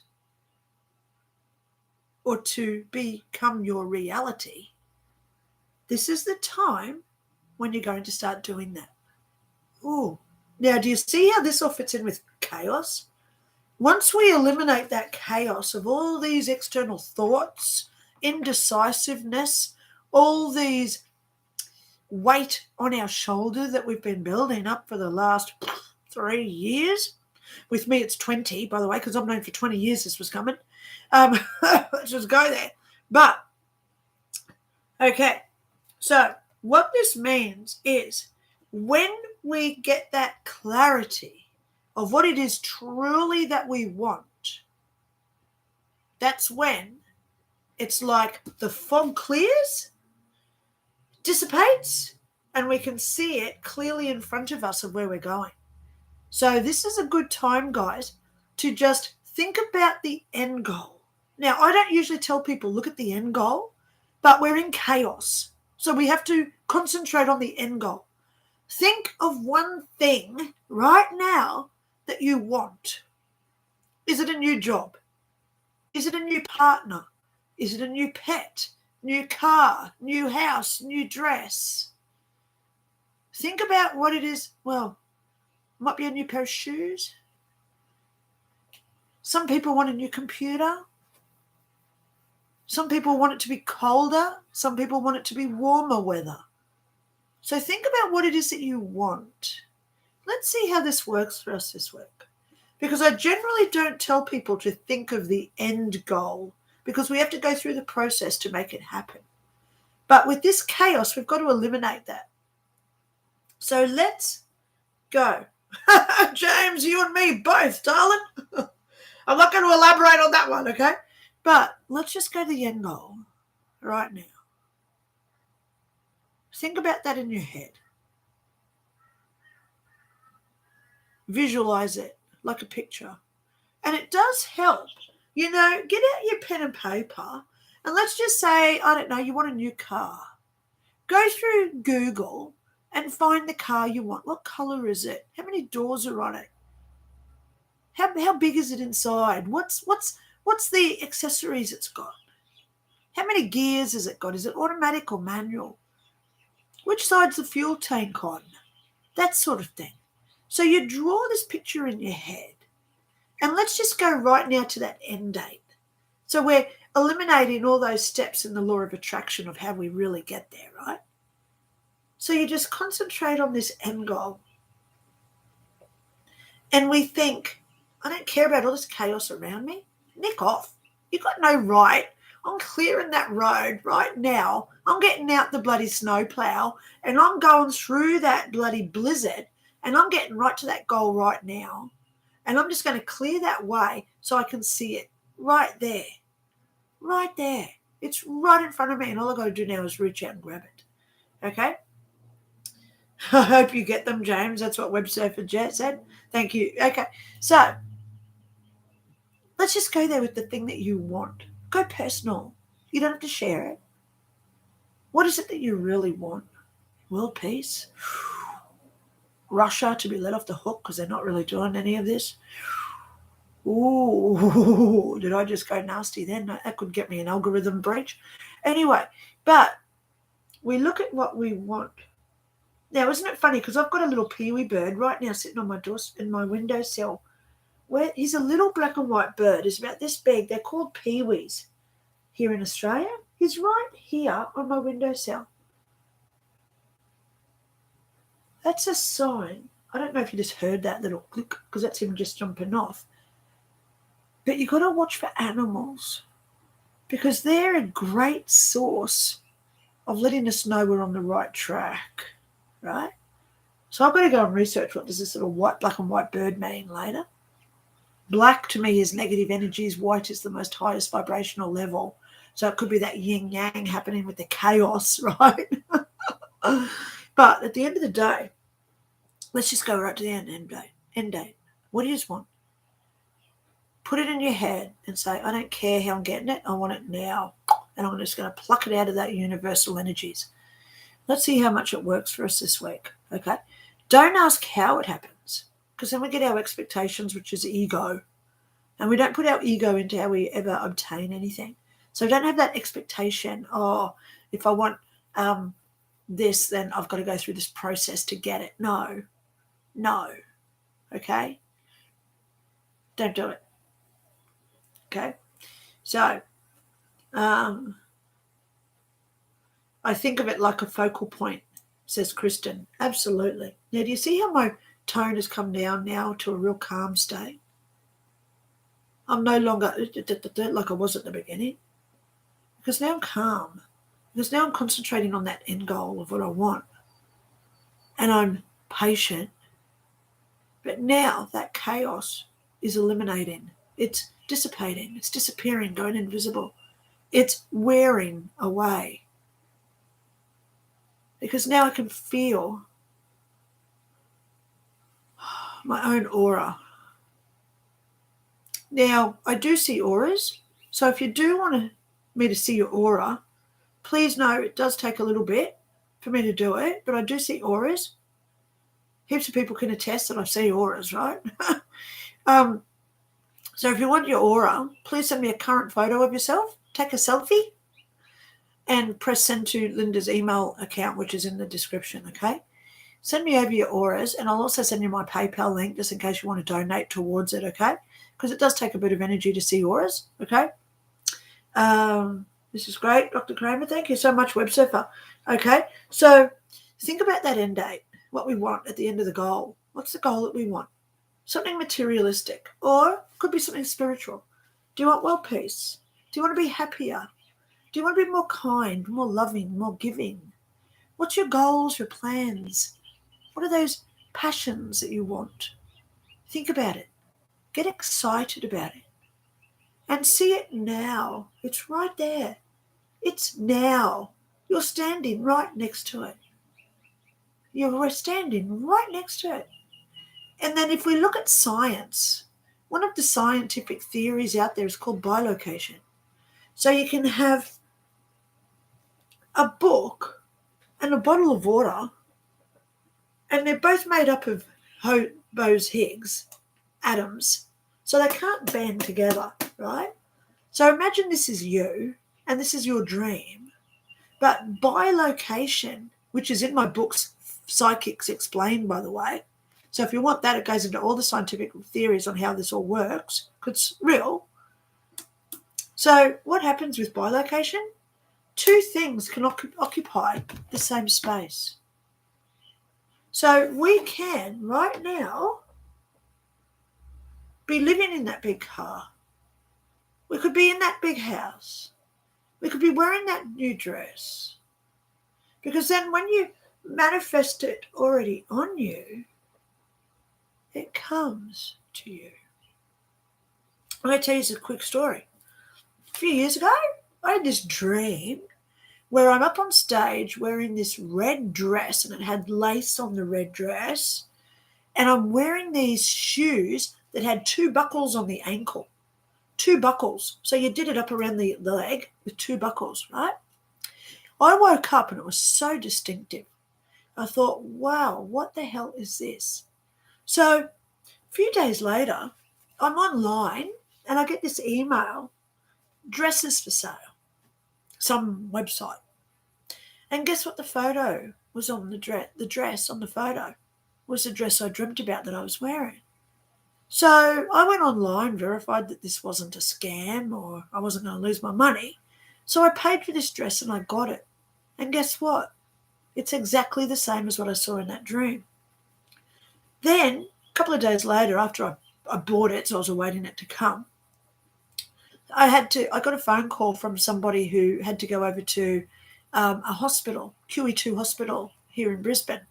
or to become your reality, this is the time when you're going to start doing that. Ooh. Now, do you see how this all fits in with chaos? Once we eliminate that chaos of all these external thoughts, indecisiveness, all these weight on our shoulder that we've been building up for the last 3 years. With me, it's 20, by the way, because I've known for 20 years this was coming. Let's just go there. But, okay, so what this means is when we get that clarity of what it is truly that we want, that's when it's like the fog clears, dissipates, and we can see it clearly in front of us of where we're going. So this is a good time, guys, to just think about the end goal. Now, I don't usually tell people, look at the end goal, but we're in chaos. So we have to Concentrate on the end goal. Think of one thing right now that you want. Is it a new job? Is it a new partner? Is it a new pet? New car? New house? New dress? Think about what it is. Well, it might be a new pair of shoes. Some people want a new computer. Some people want it to be colder. Some people want it to be warmer weather. So think about what it is that you want. Let's see how this works for us this week. Because I generally don't tell people to think of the end goal because we have to go through the process to make it happen. But with this chaos, we've got to eliminate that. So let's go. James, you and me both, darling. I'm not going to elaborate on that one, okay? But let's just go to the end goal right now. Think about that in your head. Visualize it like a picture. And it does help. Get out your pen and paper and let's just say, I don't know, you want a new car. Go through Google and find the car you want. What color is it? How many doors are on it? How big is it inside? What's the accessories it's got? How many gears has it got? Is it automatic or manual? Which side's the fuel tank on? That sort of thing. So you draw this picture in your head. And let's just go right now to that end date. So we're eliminating all those steps in the law of attraction of how we really get there, right? So you just concentrate on this end goal. And we think, I don't care about all this chaos around me. Nick off. You've got no right. I'm clearing that road right now. I'm getting out the bloody snowplow and I'm going through that bloody blizzard and I'm getting right to that goal right now. And I'm just going to clear that way so I can see it right there. Right there. It's right in front of me and all I've got to do now is reach out and grab it. Okay? I hope you get them, James. That's what Web Surfer Jet said. Thank you. Okay. So let's just go there with the thing that you want. Go personal. You don't have to share it. What is it that you really want? World peace? Russia to be let off the hook because they're not really doing any of this? Ooh, did I just go nasty then? No, that could get me an algorithm breach. Anyway, but we look at what we want. Now, isn't it funny? Because I've got a little peewee bird right now sitting on my door in my windowsill. He's a little black and white bird. He's about this big. They're called peewees here in Australia. He's right here on my windowsill. That's a sign. I don't know if you just heard that little click because that's him just jumping off. But you've got to watch for animals because they're a great source of letting us know we're on the right track, right? So I've got to go and research what does this little black and white bird mean later. Black to me is negative energies. White is the most highest vibrational level. So it could be that yin-yang happening with the chaos, right? But at the end of the day, let's just go right to the end date. What do you just want? Put it in your head and say, I don't care how I'm getting it. I want it now. And I'm just going to pluck it out of that universal energies. Let's see how much it works for us this week, okay? Don't ask how it happens because then we get our expectations, which is ego. And we don't put our ego into how we ever obtain anything. So don't have that expectation, if I want this, then I've got to go through this process to get it. No, okay? Don't do it, okay? So I think of it like a focal point, says Kristen. Absolutely. Now, do you see how my tone has come down now to a real calm state? I'm no longer like I was at the beginning because now I'm calm. Because now I'm concentrating on that end goal of what I want. And I'm patient. But now that chaos is eliminating. It's dissipating. It's disappearing, going invisible. It's wearing away. Because now I can feel my own aura. Now, I do see auras. So if you do want me to see your aura, please know it does take a little bit for me to do it, but I do see auras. Heaps of people can attest that I see auras, right? So if you want your aura, please send me a current photo of yourself. Take a selfie and press send to Linda's email account, which is in the description, okay? Send me over your auras, and I'll also send you my PayPal link just in case you want to donate towards it, okay? Because it does take a bit of energy to see auras, okay? This is great, Dr. Kramer. Thank you so much, Web Surfer. Okay, so think about that end date, what we want at the end of the goal. What's the goal that we want? Something materialistic, or it could be something spiritual. Do you want world peace? Do you want to be happier? Do you want to be more kind, more loving, more giving? What's your goals, your plans? What are those passions that you want? Think about it. Get excited about it. And see it now. It's right there. It's now. You're standing right next to it. You're standing right next to it. And then if we look at science, one of the scientific theories out there is called bilocation. So you can have a book and a bottle of water, and they're both made up of Bose-Higgs atoms, so they can't band together, right? So imagine this is you, and this is your dream, but bilocation, which is in my books, Psychics Explained, by the way. So if you want that, it goes into all the scientific theories on how this all works, because it's real. So what happens with bilocation? Two things can occupy the same space. So we can, right now, be living in that big car. We could be in that big house. We could be wearing that new dress. Because then when you manifest it already on you, it comes to you. I'm going to tell you a quick story. A few years ago, I had this dream where I'm up on stage wearing this red dress, and it had lace on the red dress, and I'm wearing these shoes that had two buckles on the ankle. Two buckles. So you did it up around the leg with two buckles, right? I woke up and it was so distinctive. I thought, wow, what the hell is this? So a few days later, I'm online and I get this email, dresses for sale, some website. And guess what the photo was on the dress on the photo was the dress I dreamt about that I was wearing. So I went online, verified that this wasn't a scam or I wasn't going to lose my money. So I paid for this dress and I got it. And guess what? It's exactly the same as what I saw in that dream. Then, a couple of days later, after I bought it, so I was awaiting it to come, I got a phone call from somebody who had to go over to a hospital, QE2 hospital here in Brisbane.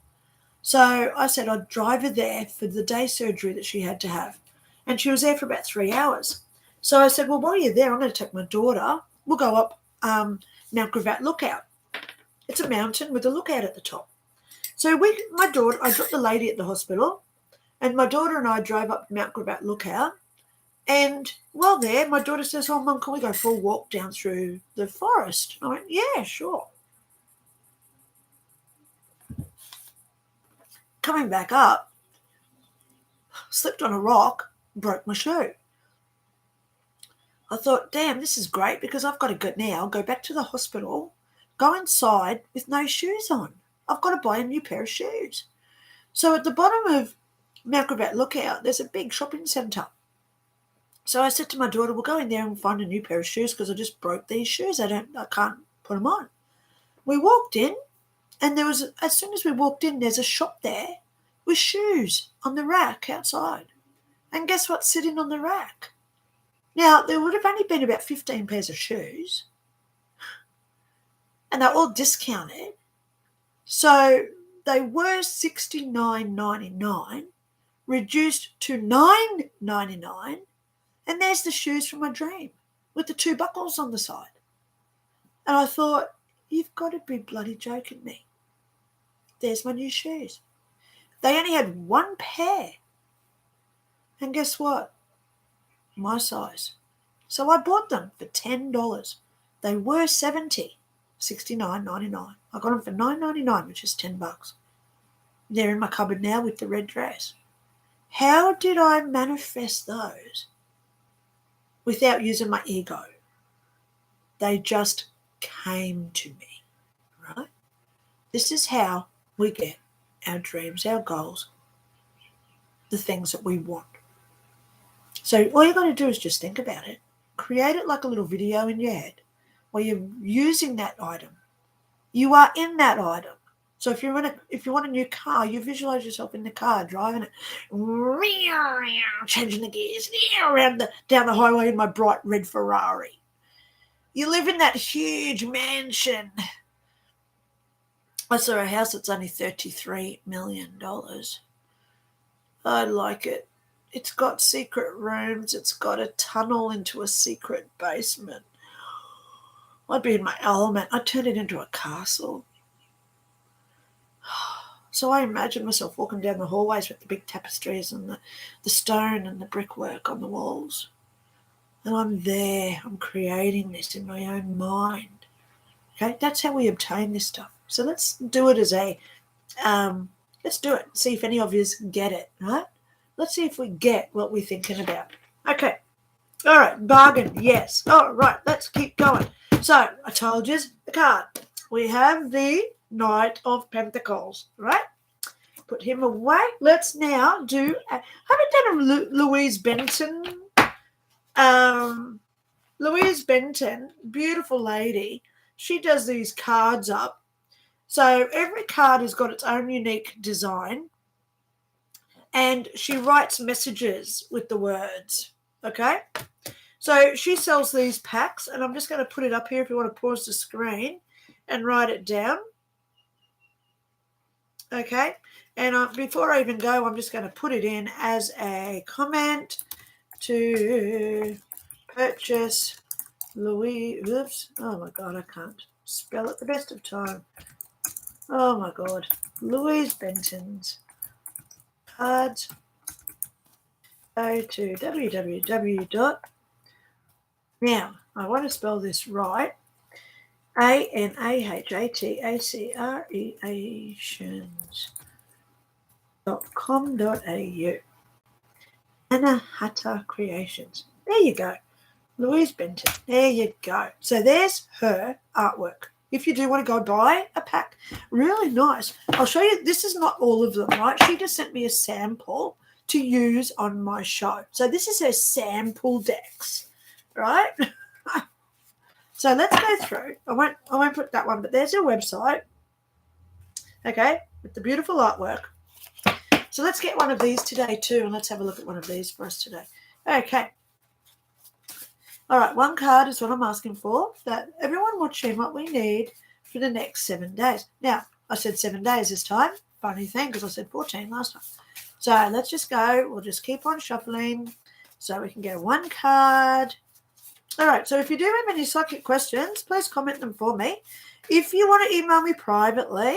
So I said I'd drive her there for the day surgery that she had to have. And she was there for about 3 hours. So I said, well, while you're there, I'm going to take my daughter. We'll go up Mount Gravatt Lookout. It's a mountain with a lookout at the top. So I dropped the lady at the hospital, and my daughter and I drove up Mount Gravatt Lookout. And while there, my daughter says, oh, Mum, can we go for a walk down through the forest? I went, yeah, sure. Coming back up, slipped on a rock, broke my shoe. I thought, damn, this is great because I've got to go back to the hospital, go inside with no shoes on. I've got to buy a new pair of shoes. So at the bottom of Mount Gravatt Lookout, there's a big shopping centre. So I said to my daughter, we'll go in there and find a new pair of shoes because I just broke these shoes. I can't put them on. We walked in, and as soon as we walked in, there's a shop there with shoes on the rack outside. And guess what's sitting on the rack? Now, there would have only been about 15 pairs of shoes, and they're all discounted. So they were $69.99, reduced to $9.99, and there's the shoes from my dream with the two buckles on the side. And I thought, you've got to be bloody joking me. There's my new shoes. They only had one pair. And guess what? My size. So I bought them for $10. They were $70. $69.99. I got them for $9.99, which is $10. They're in my cupboard now with the red dress. How did I manifest those without using my ego? They just came to me, right? This is how we get our dreams, our goals, the things that we want. So all you got to do is just think about it. Create it like a little video in your head where you're using that item. You are in that item. So if you want a new car, you visualize yourself in the car, driving it, changing the gears, down the highway in my bright red Ferrari. You live in that huge mansion. I saw a house that's only $33 million. I like it. It's got secret rooms. It's got a tunnel into a secret basement. I'd be in my element. I'd turn it into a castle. So I imagine myself walking down the hallways with the big tapestries and the stone and the brickwork on the walls. And I'm there. I'm creating this in my own mind. Okay, that's how we obtain this stuff. So let's do it let's do it. See if any of you get it, right? Let's see if we get what we're thinking about. Okay. All right, bargain, yes. All right, let's keep going. So I told you the card. We have the Knight of Pentacles, right? Put him away. Let's now do, haven't done a Louise Benton. Louise Benton, beautiful lady. She does these cards up. So every card has got its own unique design. And she writes messages with the words, okay? So she sells these packs, and I'm just going to put it up here if you want to pause the screen and write it down. Okay, and before I even go, I'm just going to put it in as a comment to purchase Louise. Oops. Oh, my God, I can't spell at the best of time. Oh, my God. Louise Benton's cards. Go to www. Now, I want to spell this right. ANAHATACREATIONS.com.au. Anahata Creations. There you go. Louise Benton. There you go. So there's her artwork. If you do want to go buy a pack, really nice. I'll show you. This is not all of them, right? She just sent me a sample to use on my show. So this is her sample decks, right? So let's go through. I won't put that one, but there's her website. Okay, with the beautiful artwork. So let's get one of these today too, and let's have a look at one of these for us today. Okay. All right, one card is what I'm asking for. That everyone watching what we need for the next 7 days. Now, I said 7 days this time. Funny thing, because I said 14 last time. So let's just go. We'll just keep on shuffling so we can get one card. All right, so if you do have any psychic questions, please comment them for me. If you want to email me privately,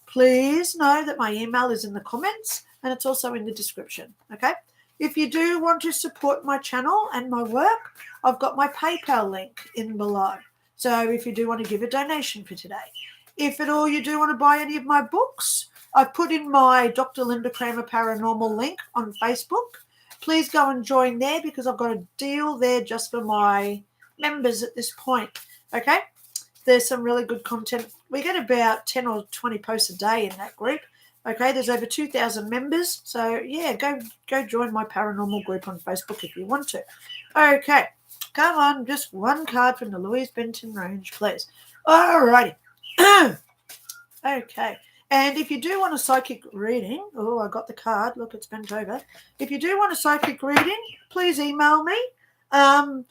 please know that my email is in the comments and it's also in the description, okay? If you do want to support my channel and my work, I've got my PayPal link in below. So if you do want to give a donation for today. If at all you do want to buy any of my books, I've put in my Dr. Linda Kramer Paranormal link on Facebook. Please go and join there because I've got a deal there just for my members at this point, okay? There's some really good content. We get about 10 or 20 posts a day in that group, okay? There's over 2,000 members. So, yeah, go join my paranormal group on Facebook if you want to. Okay, come on, just one card from the Louise Benton range, please. All righty. Okay. And if you do want a psychic reading, oh, I got the card. Look, it's bent over. If you do want a psychic reading, please email me. I'm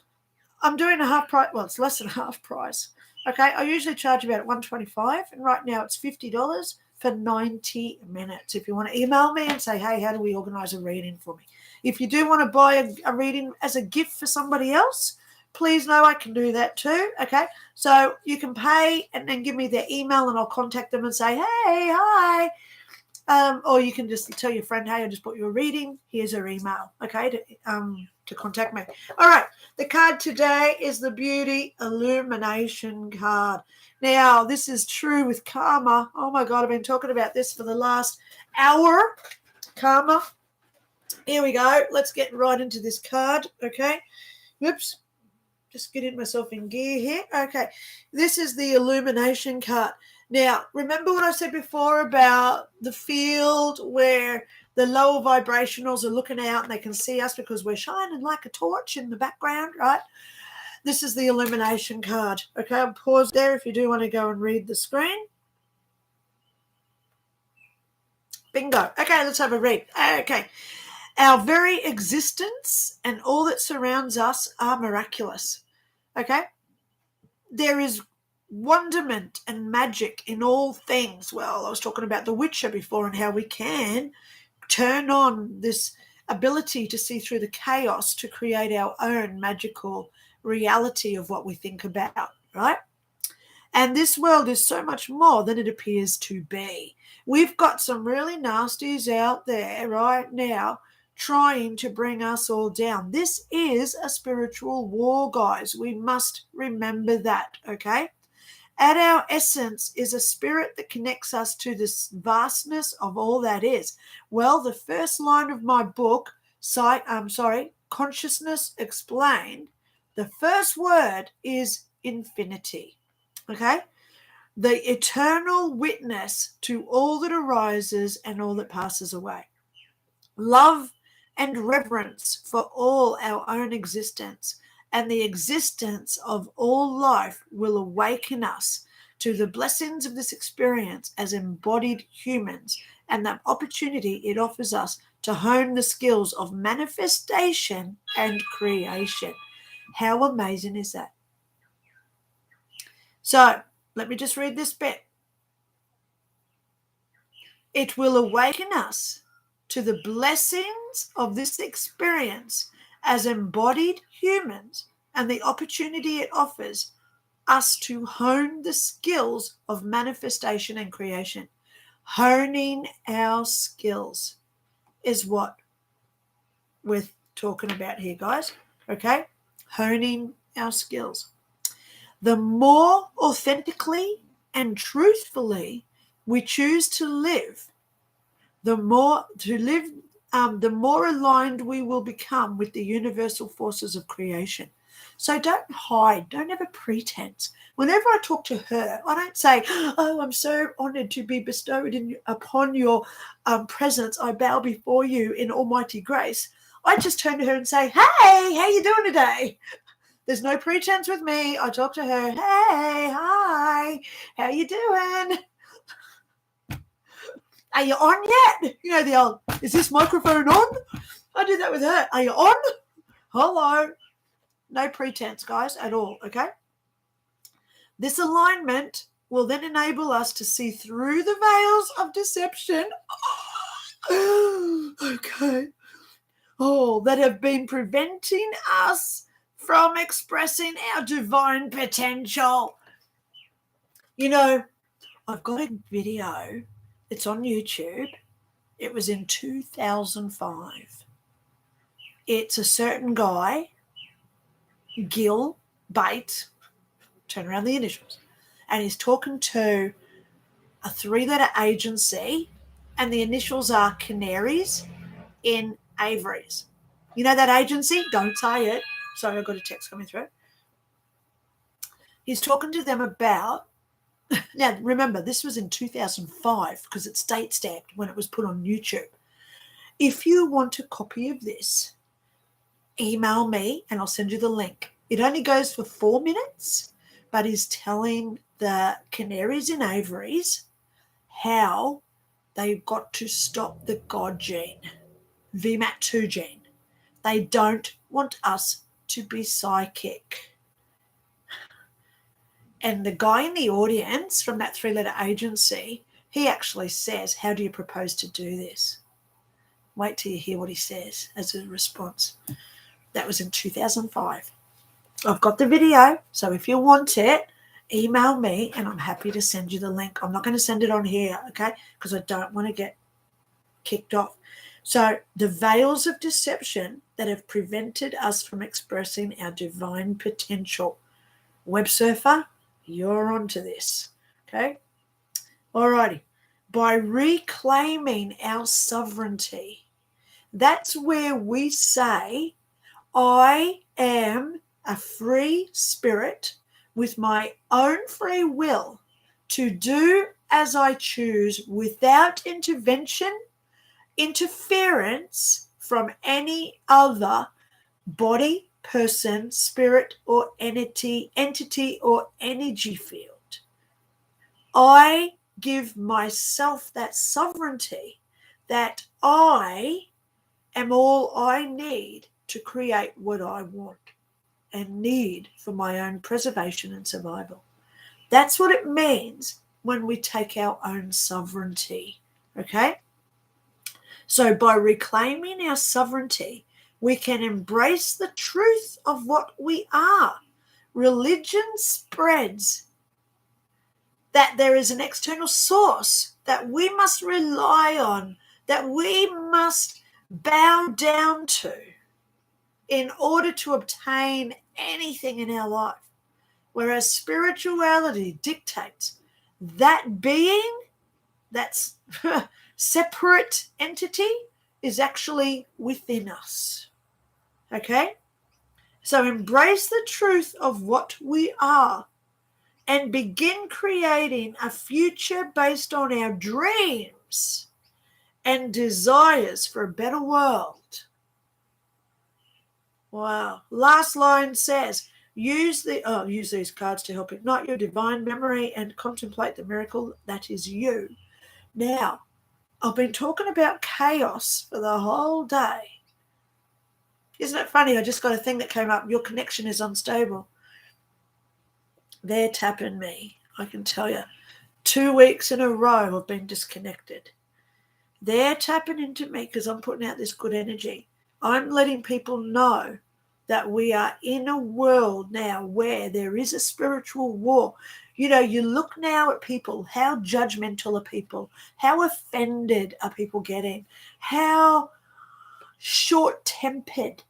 doing a half price. Well, it's less than half price. Okay, I usually charge about $125, and right now it's $50 for 90 minutes. If you want to email me and say, hey, how do we organize a reading for me? If you do want to buy a reading as a gift for somebody else, please know I can do that too, okay? So you can pay and then give me their email and I'll contact them and say, hey, hi, Or you can just tell your friend, hey, I just bought you a reading. Here's her email, okay, to contact me. All right, the card today is the Beauty Illumination card. Now, this is true with karma. Oh, my God, I've been talking about this for the last hour. Karma. Here we go. Let's get right into this card, okay? Oops. Just getting myself in gear here. Okay, this is the Illumination card. Now, remember what I said before about the field where the lower vibrationals are looking out and they can see us because we're shining like a torch in the background, right? This is the Illumination card. Okay, I'll pause there if you do want to go and read the screen. Bingo. Okay, let's have a read. Okay. Our very existence and all that surrounds us are miraculous. Okay? There is wonderment and magic in all things. Well, I was talking about The Witcher before and how we can turn on this ability to see through the chaos to create our own magical reality of what we think about, right? And this world is so much more than it appears to be. We've got some really nasties out there right now trying to bring us all down. This is a spiritual war, guys. We must remember that, okay? At our essence is a spirit that connects us to this vastness of all that is. Well, the first line of my book, Consciousness Explained, the first word is infinity, okay? The eternal witness to all that arises and all that passes away. Love and reverence for all our own existence and the existence of all life will awaken us to the blessings of this experience as embodied humans and the opportunity it offers us to hone the skills of manifestation and creation. How amazing is that? So, let me just read this bit. It will awaken us to the blessings of this experience as embodied humans and the opportunity it offers us to hone the skills of manifestation and creation. Honing our skills is what we're talking about here, guys. Okay? Honing our skills. The more authentically and truthfully we choose to live, the more aligned we will become with the universal forces of creation. So don't hide, don't have a pretense. Whenever I talk to her, I don't say, oh, I'm so honored to be bestowed upon your presence. I bow before you in almighty grace. I just turn to her and say, hey, how you doing today? There's no pretense with me. I talk to her, hey, hi, how you doing? Are you on yet? You know the old, is this microphone on? I do that with her. Are you on? Hello. No pretense, guys, at all, okay? This alignment will then enable us to see through the veils of deception. Okay. Oh, that have been preventing us from expressing our divine potential. You know, I've got a video. It's on YouTube. It was in 2005. It's a certain guy, Gil Bates, turn around the initials, and he's talking to a 3-letter agency, and the initials are Canaries in Avery's. You know that agency? Don't say it. Sorry, I've got a text coming through. He's talking to them about, now remember, this was in 2005 because it's date stamped when it was put on YouTube. If you want a copy of this, email me and I'll send you the link. It only goes for 4 minutes, but he's telling the Canaries in Avery's how they've got to stop the God gene, VMAT2 gene. They don't want us to be psychic. And the guy in the audience from that 3-letter agency, he actually says, how do you propose to do this? Wait till you hear what he says as a response. That was in 2005. I've got the video, so if you want it, email me and I'm happy to send you the link. I'm not going to send it on here, okay, because I don't want to get kicked off. So the veils of deception that have prevented us from expressing our divine potential. Web surfer, you're onto this. Okay? Alrighty. By reclaiming our sovereignty, that's where we say, I am a free spirit with my own free will to do as I choose without interference from any other body, person, spirit, or entity or energy field. I give myself that sovereignty that I am all I need to create what I want and need for my own preservation and survival. That's what it means when we take our own sovereignty, okay? So by reclaiming our sovereignty, we can embrace the truth of what we are. Religion spreads that there is an external source that we must rely on, that we must bow down to in order to obtain anything in our life. Whereas spirituality dictates that being, that's separate entity, is actually within us. Okay? So embrace the truth of what we are and begin creating a future based on our dreams and desires for a better world. Wow. Last line says, use these cards to help ignite your divine memory and contemplate the miracle that is you. Now, I've been talking about chaos for the whole day. Isn't it funny? I just got a thing that came up. Your connection is unstable. They're tapping me, I can tell you. 2 weeks in a row I've been disconnected. They're tapping into me because I'm putting out this good energy. I'm letting people know that we are in a world now where there is a spiritual war. You know, you look now at people, how judgmental are people? How offended are people getting? How short-tempered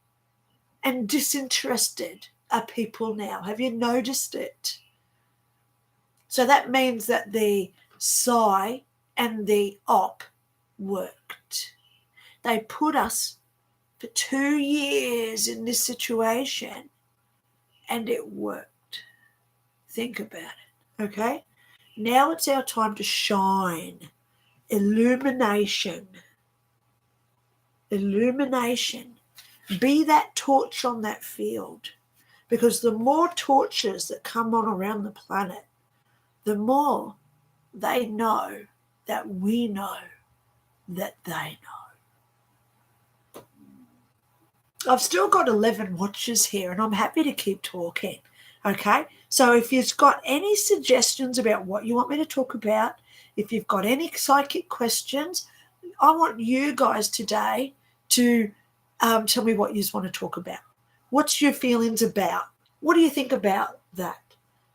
and disinterested are people now? Have you noticed it? So that means that the psi and the op worked. They put us for 2 years in this situation and it worked. Think about it, okay? Now it's our time to shine. Illumination. Illumination. Be that torch on that field, because the more torches that come on around the planet, the more they know that we know that they know. I've still got 11 watchers here and I'm happy to keep talking, okay? So if you've got any suggestions about what you want me to talk about, if you've got any psychic questions, I want you guys today to tell me what you want to talk about. What's your feelings about? What do you think about that?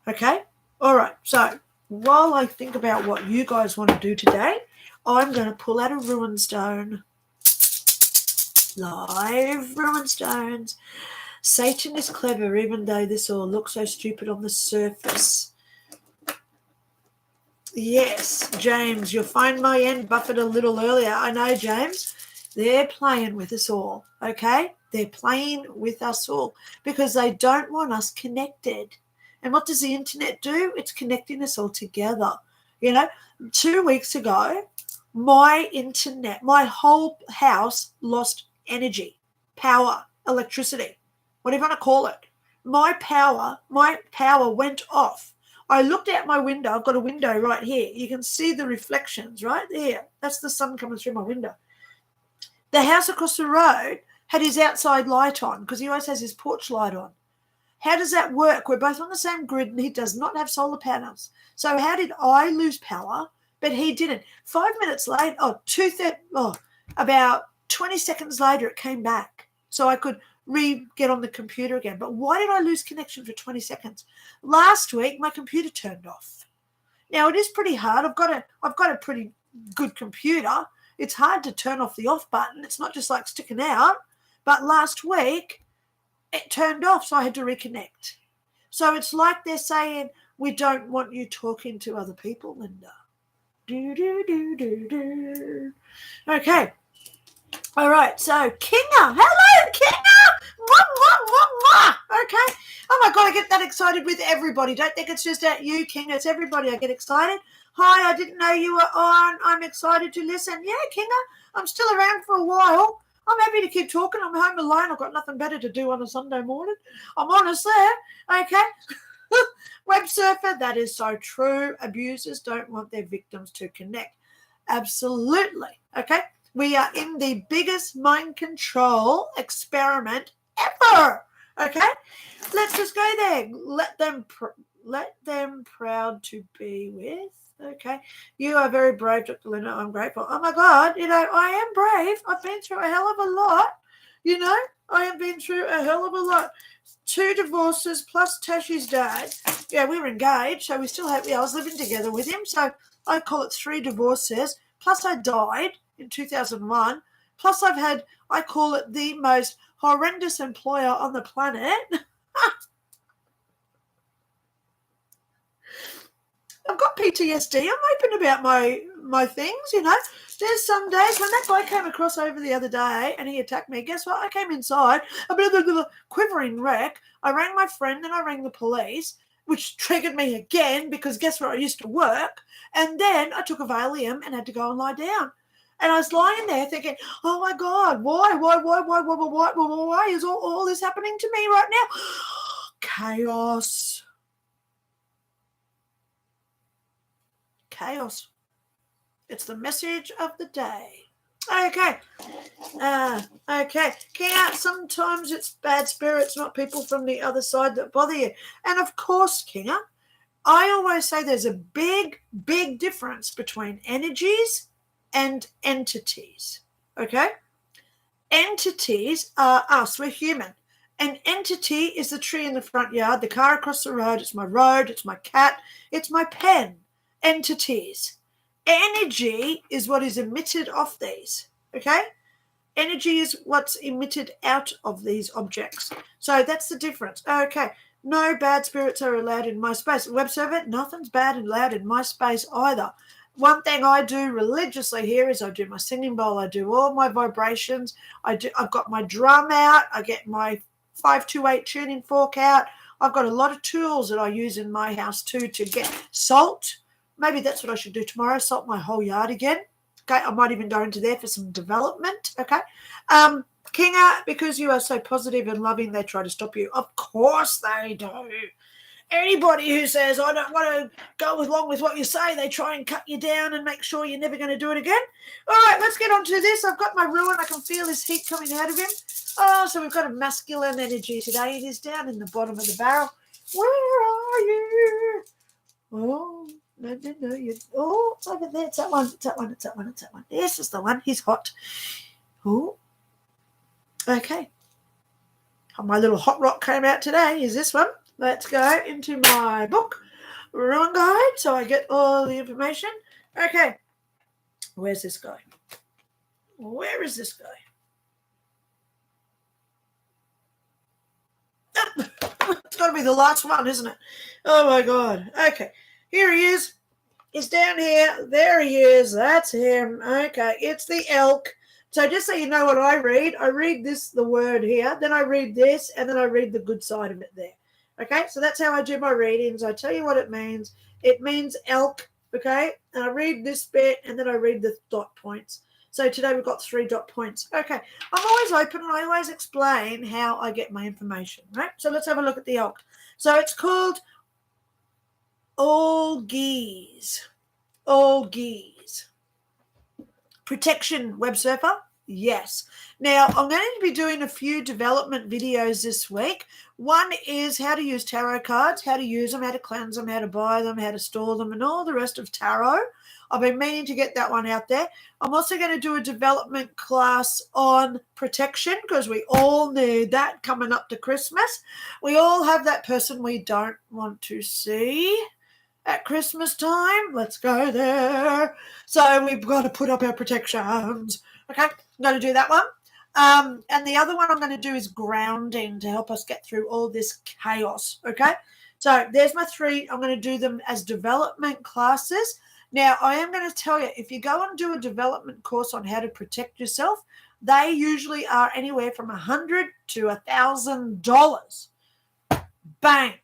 Okay? All right. So while I think about what you guys want to do today, I'm going to pull out a ruin stone. Live ruin stones. Satan is clever, even though this all looks so stupid on the surface. Yes, James, you'll find my end buffered a little earlier. I know, James. They're playing with us all, okay? They're playing with us all because they don't want us connected. And what does the internet do? It's connecting us all together. You know, 2 weeks ago, my internet, my whole house lost energy, power, electricity, whatever you want to call it. My power went off. I looked out my window. I've got a window right here. You can see the reflections right there. That's the sun coming through my window. The house across the road had his outside light on because he always has his porch light on. How does that work? We're both on the same grid and he does not have solar panels. So how did I lose power, but he didn't? 5 minutes later, about 20 seconds later, it came back. So I could get on the computer again. But why did I lose connection for 20 seconds? Last week, my computer turned off. Now, it is pretty hard. I've got a pretty good computer. it's hard to turn off the off button. It's not just like sticking out. But last week, it turned off, so I had to reconnect. So it's like they're saying, we don't want you talking to other people, Linda. Do, do, do, do, do. Okay. All right. So, Kinga. Hello, Kinga. Mwah, mwah, mwah, mwah. Okay. Oh, my God. I get that excited with everybody. Don't think it's just at you, Kinga. It's everybody. I get excited. Hi, I didn't know you were on. I'm excited to listen. Yeah, Kinga. I'm still around for a while. I'm happy to keep talking. I'm home alone. I've got nothing better to do on a Sunday morning. I'm honest there. Okay. Web surfer, that is so true. Abusers don't want their victims to connect. Absolutely. Okay. We are in the biggest mind control experiment ever. Okay. Let's just go there. Let them proud to be with. Okay. You are very brave, Dr. Linda. I'm grateful. Oh, my God. I am brave. I've been through a hell of a lot. I have been through a hell of a lot. 2 divorces plus Tashi's dad. Yeah, we were engaged, so we still had, I was living together with him. So I call it 3 divorces. Plus I died in 2001. Plus I've had, I call it the most horrendous employer on the planet. I've got PTSD. I'm open about my things, There's some days when that guy came across over the other day and he attacked me. Guess what? I came inside, a quivering wreck. I rang my friend and I rang the police, which triggered me again because guess where I used to work? And then I took a Valium and had to go and lie down. And I was lying there thinking, oh, my God, why is all this happening to me right now? Chaos. It's the message of the day. Okay. Okay. Sometimes it's bad spirits, not people from the other side that bother you. And of course, Kinga, I always say there's a big, big difference between energies and entities. Okay? Entities are us. We're human. An entity is the tree in the front yard, the car across the road. It's my cat, it's my pen. Entities. Energy is what is emitted off these, okay? Energy is what's emitted out of these objects. So that's the difference. Okay, no bad spirits are allowed in my space. Web server, nothing's bad and loud in my space either. One thing I do religiously here is I do my singing bowl. I do all my vibrations. I've got my drum out. I get my 528 tuning fork out. I've got a lot of tools that I use in my house too to get salt. Maybe that's what I should do tomorrow, salt my whole yard again. Okay, I might even go into there for some development. Okay. Kinga, because you are so positive and loving, they try to stop you. Of course they do. Anybody who says, I don't want to go along with what you say, they try and cut you down and make sure you're never going to do it again. All right, let's get on to this. I've got my ruin. I can feel his heat coming out of him. Oh, so we've got a masculine energy today. It is down in the bottom of the barrel. Where are you? Oh. No. It's over there. It's that one. This is the one. He's hot. Oh. Okay. My little hot rock came out today. Is this one? Let's go into my book. Ruin guide. So I get all the information. Okay. Where's this guy? Where is this guy? It's got to be the last one, isn't it? Oh, my God. Okay. Here he is. He's down here. There he is. That's him. Okay. It's the elk. So just so you know what I read this, the word here, then I read this, and then I read the good side of it there. Okay. So that's how I do my readings. I tell you what it means. It means elk. Okay. And I read this bit, and then I read the dot points. So today we've got 3 dot points. Okay. I'm always open, and I always explain how I get my information. Right. So let's have a look at the elk. So it's called all geese. Protection, web surfer? Yes. Now, I'm going to be doing a few development videos this week. One is how to use tarot cards, how to use them, how to cleanse them, how to buy them, how to store them, and all the rest of tarot. I've been meaning to get that one out there. I'm also going to do a development class on protection because we all need that coming up to Christmas. We all have that person we don't want to see. at Christmas time. Let's go there. So we've got to put up our protections. Okay, I'm going to do that one. And the other one I'm going to do is grounding to help us get through all this chaos. Okay, so there's my three. I'm going to do them as development classes. Now, I am going to tell you, if you go and do a development course on how to protect yourself, they usually are anywhere from $100 to $1,000. Bang.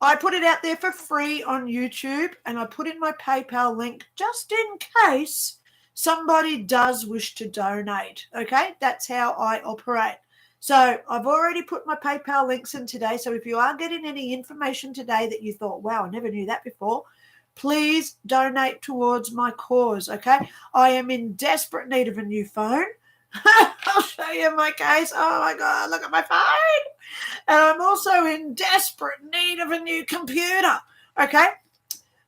I put it out there for free on YouTube, and I put in my PayPal link just in case somebody does wish to donate. Okay, that's how I operate. So I've already put my PayPal links in today. So if you are getting any information today that you thought, wow, I never knew that before, please donate towards my cause. Okay, I am in desperate need of a new phone. I'll show you my case. Oh my God, look at my phone. And I'm also in desperate need of a new computer. Okay.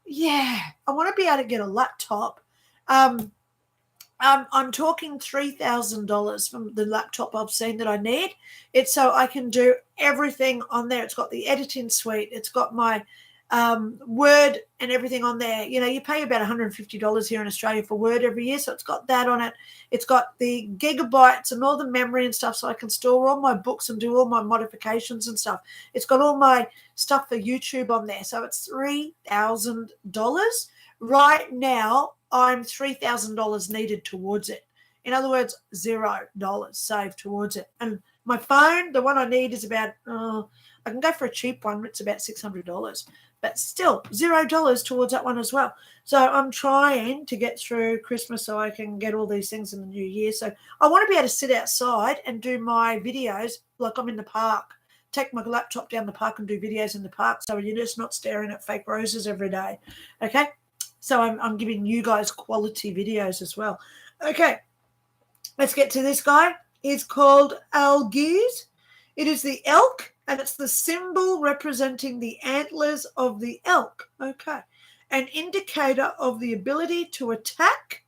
Yeah. I want to be able to get a laptop. I'm talking $3,000 from the laptop I've seen that I need. It's so I can do everything on there. It's got the editing suite. It's got my Word and everything on there. You know, you pay about $150 here in Australia for Word every year, so it's got that on it. It's got the gigabytes and all the memory and stuff, so I can store all my books and do all my modifications and stuff. It's got all my stuff for YouTube on there, so it's $3,000. Right now, I'm $3,000 needed towards it. In other words, $0 saved towards it. And my phone, the one I need is about, I can go for a cheap one, it's about $600. But still, $0 towards that one as well. So I'm trying to get through Christmas so I can get all these things in the new year. So I want to be able to sit outside and do my videos like I'm in the park. Take my laptop down the park and do videos in the park so you're just not staring at fake roses every day. Okay? So I'm giving you guys quality videos as well. Okay, let's get to this guy. It's called Algiz. It is the elk, and it's the symbol representing the antlers of the elk. Okay, an indicator of the ability to attack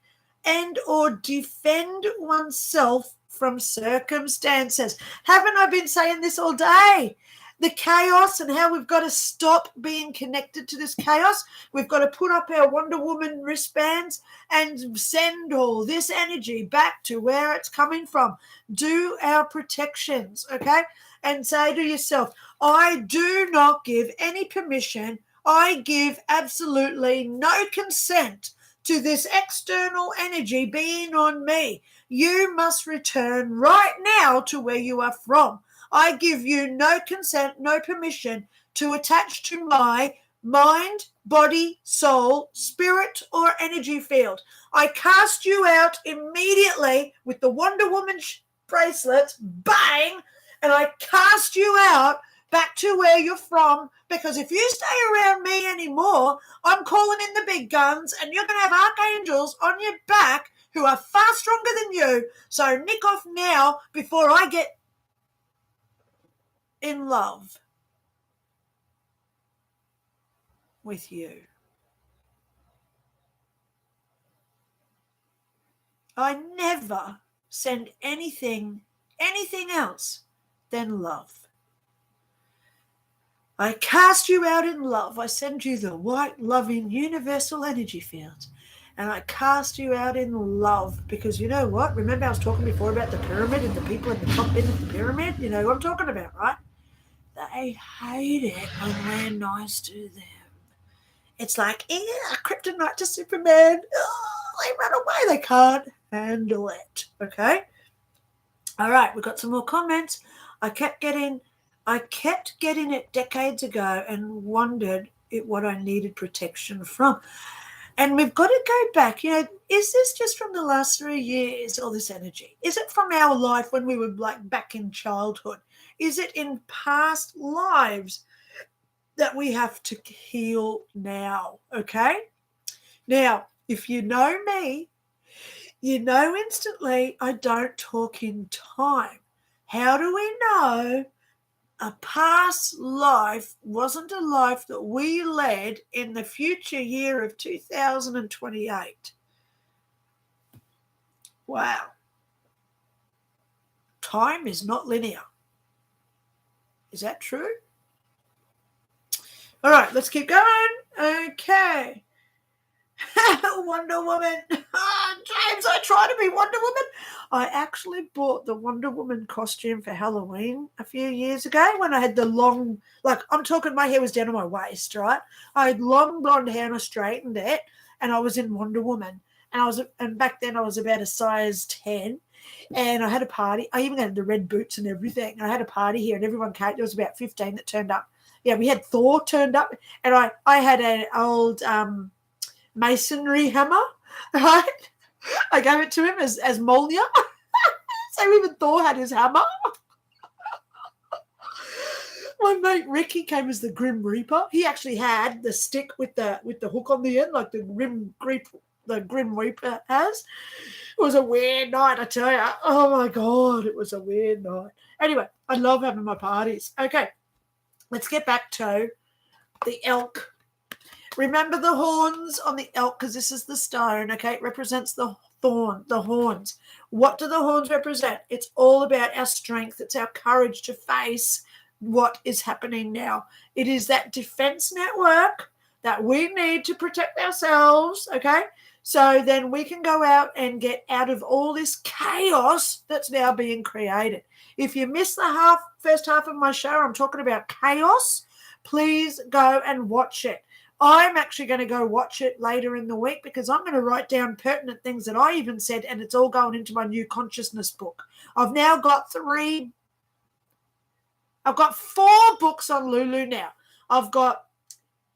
and or defend oneself from circumstances. Haven't I been saying this all day? The chaos and how we've got to stop being connected to this chaos. We've got to put up our Wonder Woman wristbands and send all this energy back to where it's coming from. Do our protections, okay? And say to yourself, I do not give any permission. I give absolutely no consent to this external energy being on me. You must return right now to where you are from. I give you no consent, no permission to attach to my mind, body, soul, spirit, or energy field. I cast you out immediately with the Wonder Woman bracelet, bang, and I cast you out back to where you're from, because if you stay around me anymore, I'm calling in the big guns and you're going to have archangels on your back who are far stronger than you. So nick off now before I get in love with you. I never send anything else than love. I cast you out in love. I send you the white, loving, universal energy field. And I cast you out in love because you know what? Remember I was talking before about the pyramid and the people at the top end of the pyramid? You know what I'm talking about, right? They hate it when we're nice to them. It's like, kryptonite to Superman. Oh, they run away. They can't handle it. Okay? All right, we've got some more comments. I kept getting it decades ago and wondered what I needed protection from. And we've got to go back. You know, is this just from the last 3 years, all this energy? Is it from our life when we were like back in childhood? Is it in past lives that we have to heal now? Okay? Now, if you know me, you know instantly I don't talk in time. How do we know a past life wasn't a life that we led in the future year of 2028? Wow. Time is not linear. Is that true? All right, let's keep going. Okay. Wonder Woman. James, I try to be Wonder Woman. I actually bought the Wonder Woman costume for Halloween a few years ago when I had the long, like, I'm talking, my hair was down to my waist, right? I had long blonde hair and I straightened it, and I was in Wonder Woman. And back then I was about a size 10, and I had a party. I even had the red boots and everything. And I had a party here, and everyone came. There was about 15 that turned up. Yeah, we had Thor turned up, and I had an old masonry hammer, right? I gave it to him as Mjolnir. So even Thor had his hammer. My mate Ricky came as the Grim Reaper. He actually had the stick with the hook on the end, like the Grim Reaper has. It was a weird night, I tell you. Oh my God, it was a weird night. Anyway, I love having my parties. Okay, let's get back to the elk. Remember the horns on the elk, because this is the stone, okay? It represents the horns. What do the horns represent? It's all about our strength. It's our courage to face what is happening now. It is that defense network that we need to protect ourselves, okay? So then we can go out and get out of all this chaos that's now being created. If you missed the first half of my show, I'm talking about chaos, please go and watch it. I'm actually going to go watch it later in the week because I'm going to write down pertinent things that I even said, and it's all going into my new consciousness book. I've now got 4 books on Lulu now. I've got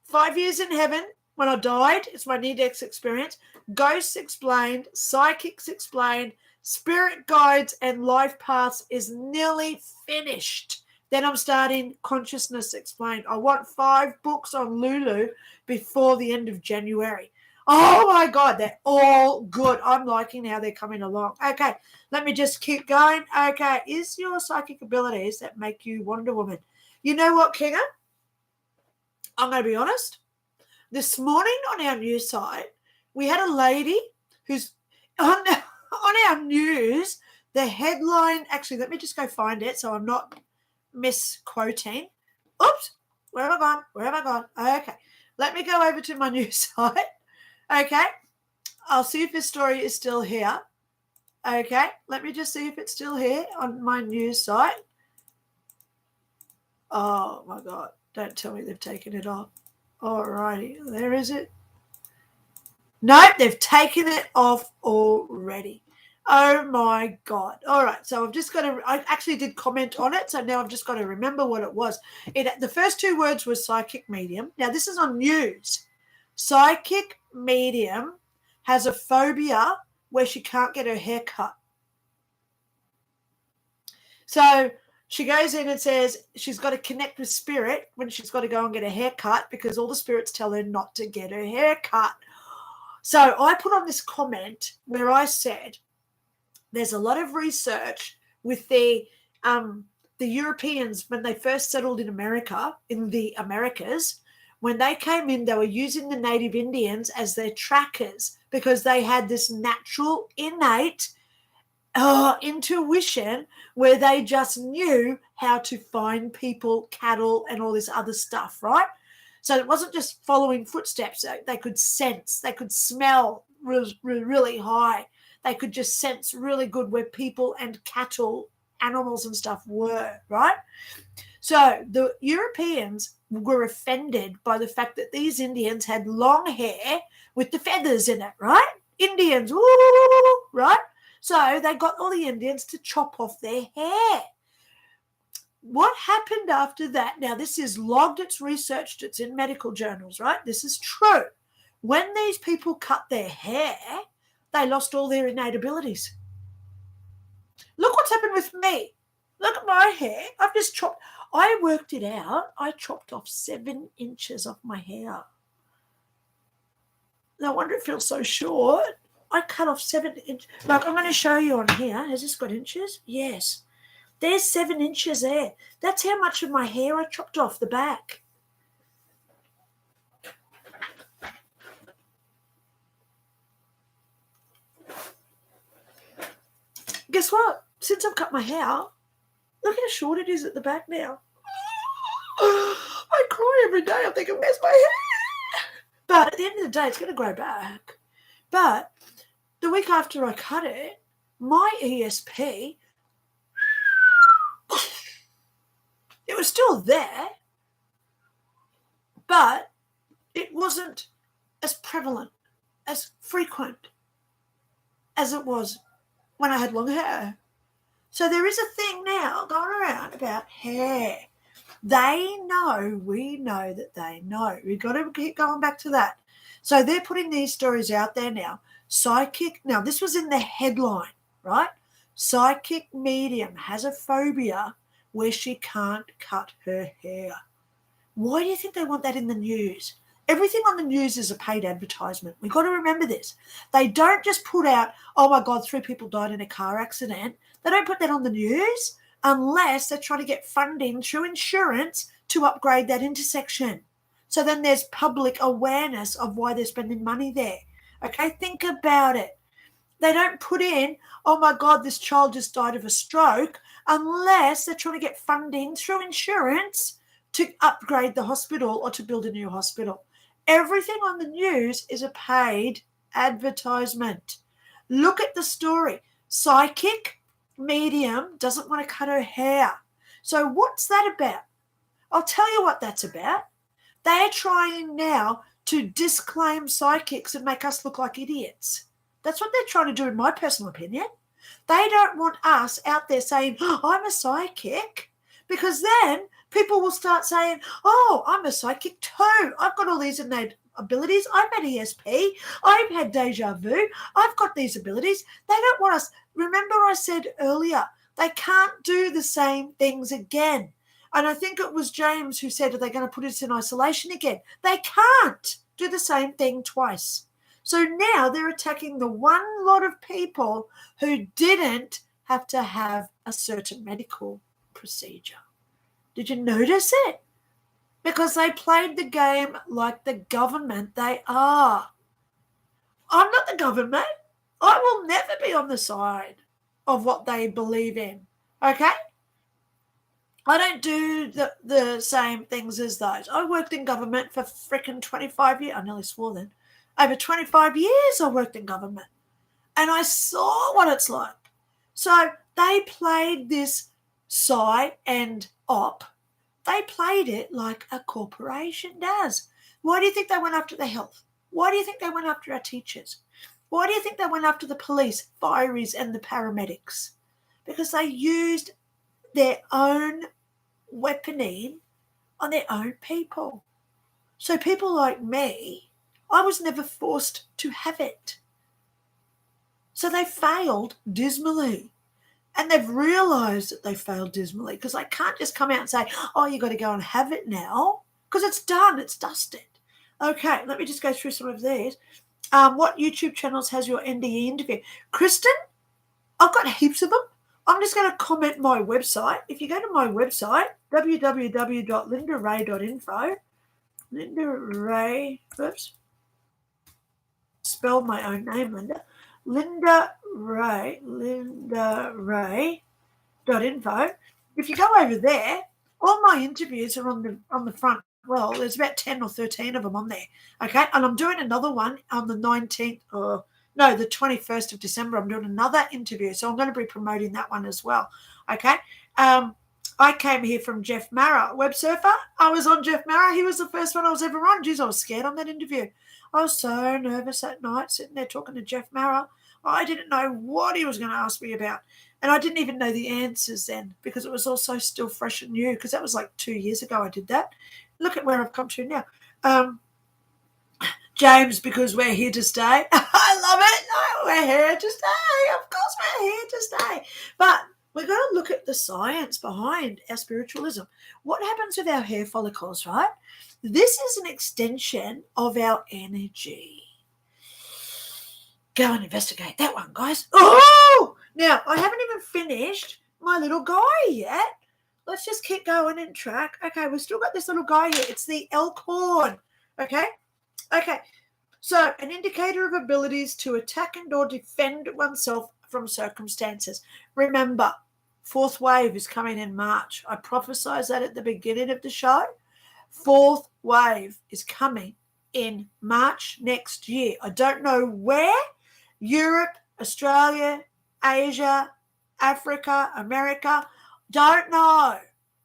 5 Years in Heaven, When I Died. It's my near-death experience. Ghosts Explained, Psychics Explained, Spirit Guides, and Life Paths is nearly finished. Then I'm starting Consciousness Explained. I want 5 books on Lulu before the end of January. Oh, my God, they're all good. I'm liking how they're coming along. Okay, let me just keep going. Okay, is your psychic abilities that make you Wonder Woman? You know what, Kinga? I'm going to be honest. This morning on our news site, we had a lady who's on our news, the headline, actually, let me just go find it so I'm not misquoting. Oops, where have I gone? Okay, let me go over to my news site. Okay, I'll see if this story is still here. Okay, let me just see if it's still here on my news site. Oh my God, don't tell me they've taken it off. Alrighty, there is it. Nope, they've taken it off already. Oh my God. All right. So I've just got to, I actually did comment on it. So now I've just got to remember what it was. The first 2 words were psychic medium. Now this is on news. Psychic medium has a phobia where she can't get her hair cut. So she goes in and says she's got to connect with spirit when she's got to go and get a haircut because all the spirits tell her not to get her hair cut. So I put on this comment where I said there's a lot of research with the Europeans when they first settled in America, in the Americas. When they came in, they were using the native Indians as their trackers because they had this natural, innate intuition where they just knew how to find people, cattle, and all this other stuff, right? So it wasn't just following footsteps. They could sense, they could smell really high. They could just sense really good where people and cattle, animals and stuff were, right? So the Europeans were offended by the fact that these Indians had long hair with the feathers in it, right? Indians, woo, right? So they got all the Indians to chop off their hair. What happened after that? Now, this is logged, it's researched, it's in medical journals, right? This is true. When these people cut their hair, they lost all their innate abilities. Look what's happened with me. Look at my hair. I've just chopped. I worked it out. I chopped off 7 inches off my hair. No wonder it feels so short. I cut off 7 inches. Like, I'm going to show you on here. Has this got inches? Yes. There's 7 inches there. That's how much of my hair I chopped off the back. Guess what? Since I've cut my hair, look how short it is at the back now. I cry every day. I'm thinking, where's my hair? But at the end of the day, it's going to grow back. But the week after I cut it, my ESP, it was still there, but it wasn't as prevalent, as frequent as it was when I had long hair. So there is a thing now going around about hair. They know, we know that they know. We've got to keep going back to that. So they're putting these stories out there now. Psychic, now this was in the headline, right? Psychic medium has a phobia where she can't cut her hair. Why do you think they want that in the news? Everything on the news is a paid advertisement. We've got to remember this. They don't just put out, oh my God, 3 people died in a car accident. They don't put that on the news unless they're trying to get funding through insurance to upgrade that intersection. So then there's public awareness of why they're spending money there. Okay, think about it. They don't put in, oh my God, this child just died of a stroke, unless they're trying to get funding through insurance to upgrade the hospital or to build a new hospital. Everything on the news is a paid advertisement. Look at the story. Psychic medium doesn't want to cut her hair. So what's that about? I'll tell you what that's about. They're trying now to disclaim psychics and make us look like idiots. That's what they're trying to do, in my personal opinion. They don't want us out there saying, oh, I'm a psychic, because then people will start saying, oh, I'm a psychic too. I've got all these innate abilities. I've had ESP. I've had deja vu. I've got these abilities. They don't want us. Remember I said earlier, they can't do the same things again. And I think it was James who said, are they going to put us in isolation again? They can't do the same thing twice. So now they're attacking the one lot of people who didn't have to have a certain medical procedure. Did you notice it? Because they played the game like the government they are. I'm not the government. I will never be on the side of what they believe in, okay? I don't do the same things as those. I worked in government for freaking 25 years. I nearly swore then. Over 25 years I worked in government. And I saw what it's like. So they played this psy and op. They played it like a corporation does. Why do you think they went after the health? Why do you think they went after our teachers? Why do you think they went after the police, fireys, and the paramedics? Because they used their own weaponing on their own people. So people like me, I was never forced to have it. So they failed dismally. And they've realised that they failed dismally, because I can't just come out and say, oh, you got to go and have it now, because it's done, it's dusted. Okay, let me just go through some of these. What YouTube channels has your NDE interview? Kristen, I've got heaps of them. I'm just going to comment my website. If you go to my website, www.lindaray.info, Linda Ray, oops, spelled my own name, Linda. lindaray.info. If you go over there, all my interviews are on the front. Well, there's about 10 or 13 of them on there. Okay, and I'm doing another one on the 19th, the 21st of December. I'm doing another interview, so I'm going to be promoting that one as well. Okay. I came here from Jeff Mara, web surfer. I was on Jeff Mara. He was the first one I was ever on. Geez, I was scared on that interview. I was so nervous that night sitting there talking to Jeff Mara. I didn't know what he was going to ask me about. And I didn't even know the answers then, because it was also still fresh and new, because that was like 2 years ago I did that. Look at where I've come to now. James, because we're here to stay. I love it. No, we're here to stay. Of course we're here to stay. But we're going to look at the science behind our spiritualism. What happens with our hair follicles, right? This is an extension of our energy. Go and investigate that one, guys. Oh! Now, I haven't even finished my little guy yet. Let's just keep going and track. Okay, we've still got this little guy here. It's the elk horn. Okay? Okay. So, an indicator of abilities to attack and or defend oneself from circumstances. Remember, fourth wave is coming in March. I prophesied that at the beginning of the show. Fourth wave is coming in March next year. I don't know where. Europe, Australia, Asia, Africa, America. Don't know.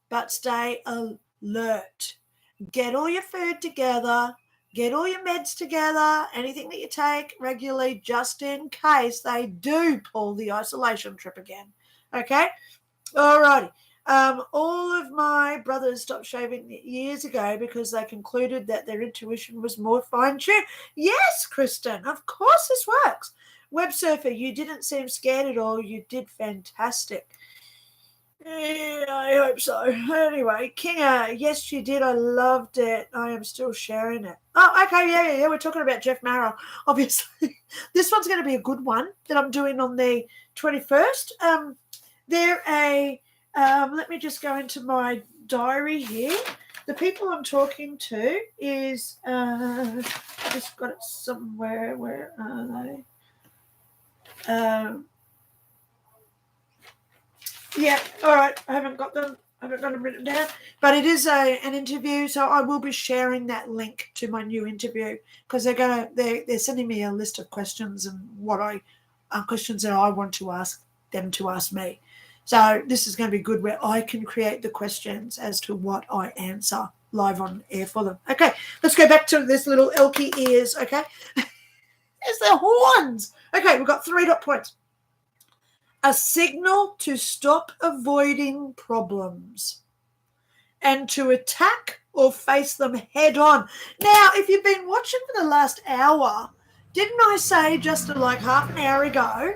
But stay alert. Get all your food together. Get all your meds together. Anything that you take regularly, just in case they do pull the isolation trip again. Okay? All righty. All of my brothers stopped shaving years ago because they concluded that their intuition was more fine-tuned. Yes, Kristen, of course this works. Web surfer, you didn't seem scared at all. You did fantastic. Yeah, I hope so. Anyway, Kinga, yes, you did. I loved it. I am still sharing it. Oh, okay, yeah. We're talking about Jeff Marrow, obviously. This one's going to be a good one that I'm doing on the 21st. Let me just go into my diary here. The people I'm talking to is, I just got it somewhere. Where are they? Yeah, all right. I haven't got them written down, but it is an interview, so I will be sharing that link to my new interview because they're sending me a list of questions and questions that I want to ask them to ask me. So this is going to be good where I can create the questions as to what I answer live on air for them. Okay, let's go back to this little elky ears. Okay, there's their horns. Okay, we've got 3 dot points. A signal to stop avoiding problems and to attack or face them head on. Now, if you've been watching for the last hour, didn't I say just like half an hour ago,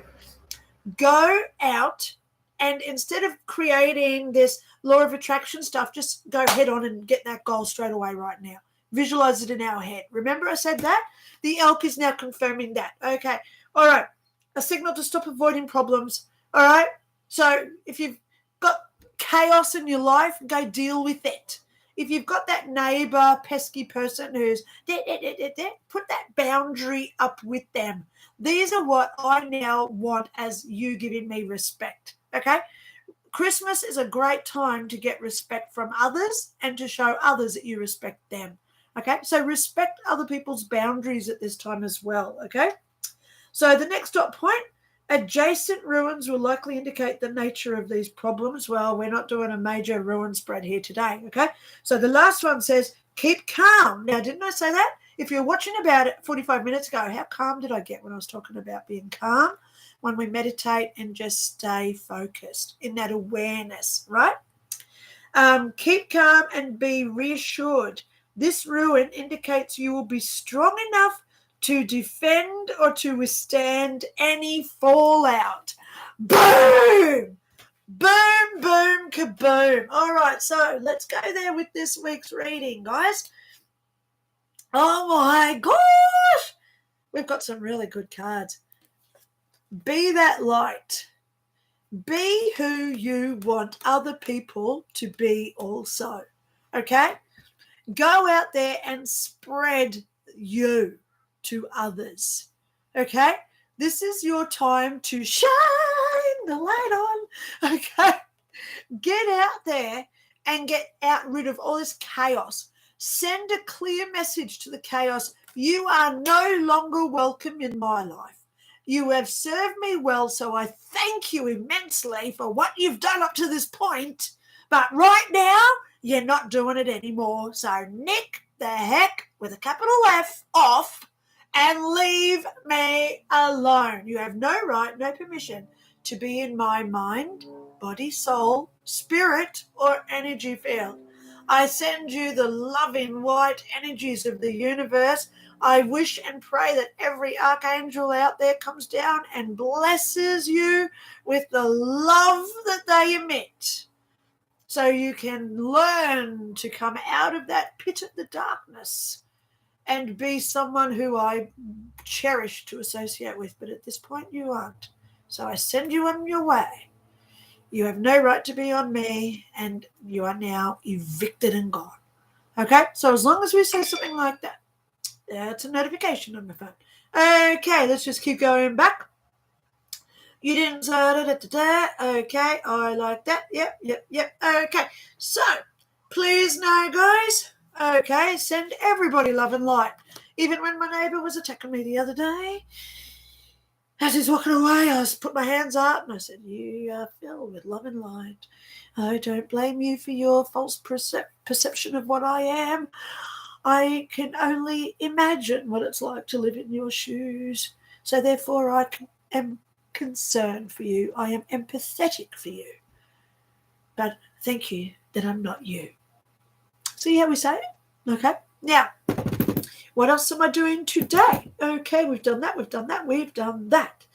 go out and instead of creating this law of attraction stuff, just go head on and get that goal straight away right now. Visualize it in our head. Remember I said that? The elk is now confirming that. Okay. All right. A signal to stop avoiding problems. All right. So if you've got chaos in your life, go deal with it. If you've got that neighbor, pesky person who's put that boundary up with them. These are what I now want as you giving me respect. Okay. Christmas is a great time to get respect from others and to show others that you respect them. Okay. So respect other people's boundaries at this time as well. Okay. So the next dot point. Adjacent ruins will likely indicate the nature of these problems. Well, we're not doing a major ruin spread here today, okay? So the last one says, keep calm. Now, didn't I say that? If you're watching about it 45 minutes ago, how calm did I get when I was talking about being calm? When we meditate and just stay focused in that awareness, right? Keep calm and be reassured. This ruin indicates you will be strong enough to defend or to withstand any fallout. Boom! Boom, boom, kaboom. All right, so let's go there with this week's reading, guys. Oh, my gosh. We've got some really good cards. Be that light. Be who you want other people to be also, okay? Go out there and spread you to others, okay? This is your time to shine the light on, okay? Get out there and get rid of all this chaos. Send a clear message to the chaos. You are no longer welcome in my life. You have served me well, so I thank you immensely for what you've done up to this point. But right now, you're not doing it anymore. So nick the heck, with a capital F, off, and leave me alone. You have no right, no permission to be in my mind, body, soul, spirit, or energy field. I send you the loving white energies of the universe. I wish and pray that every archangel out there comes down and blesses you with the love that they emit, so you can learn to come out of that pit of the darkness and be someone who I cherish to associate with, but at this point you aren't. So I send you on your way. You have no right to be on me, and you are now evicted and gone. Okay? So as long as we say something like that, that's a notification on my phone. Okay, let's just keep going back. You didn't say da-da-da-da. Okay, I like that. Yep. Okay, so please know, guys. Okay, send everybody love and light. Even when my neighbour was attacking me the other day, as he's walking away, I put my hands up and I said, you are filled with love and light. I don't blame you for your false perception of what I am. I can only imagine what it's like to live in your shoes. So therefore, I am concerned for you. I am empathetic for you. But thank you that I'm not you. See how we say it? Okay. Now, what else am I doing today? Okay, we've done that, we've done that, we've done that.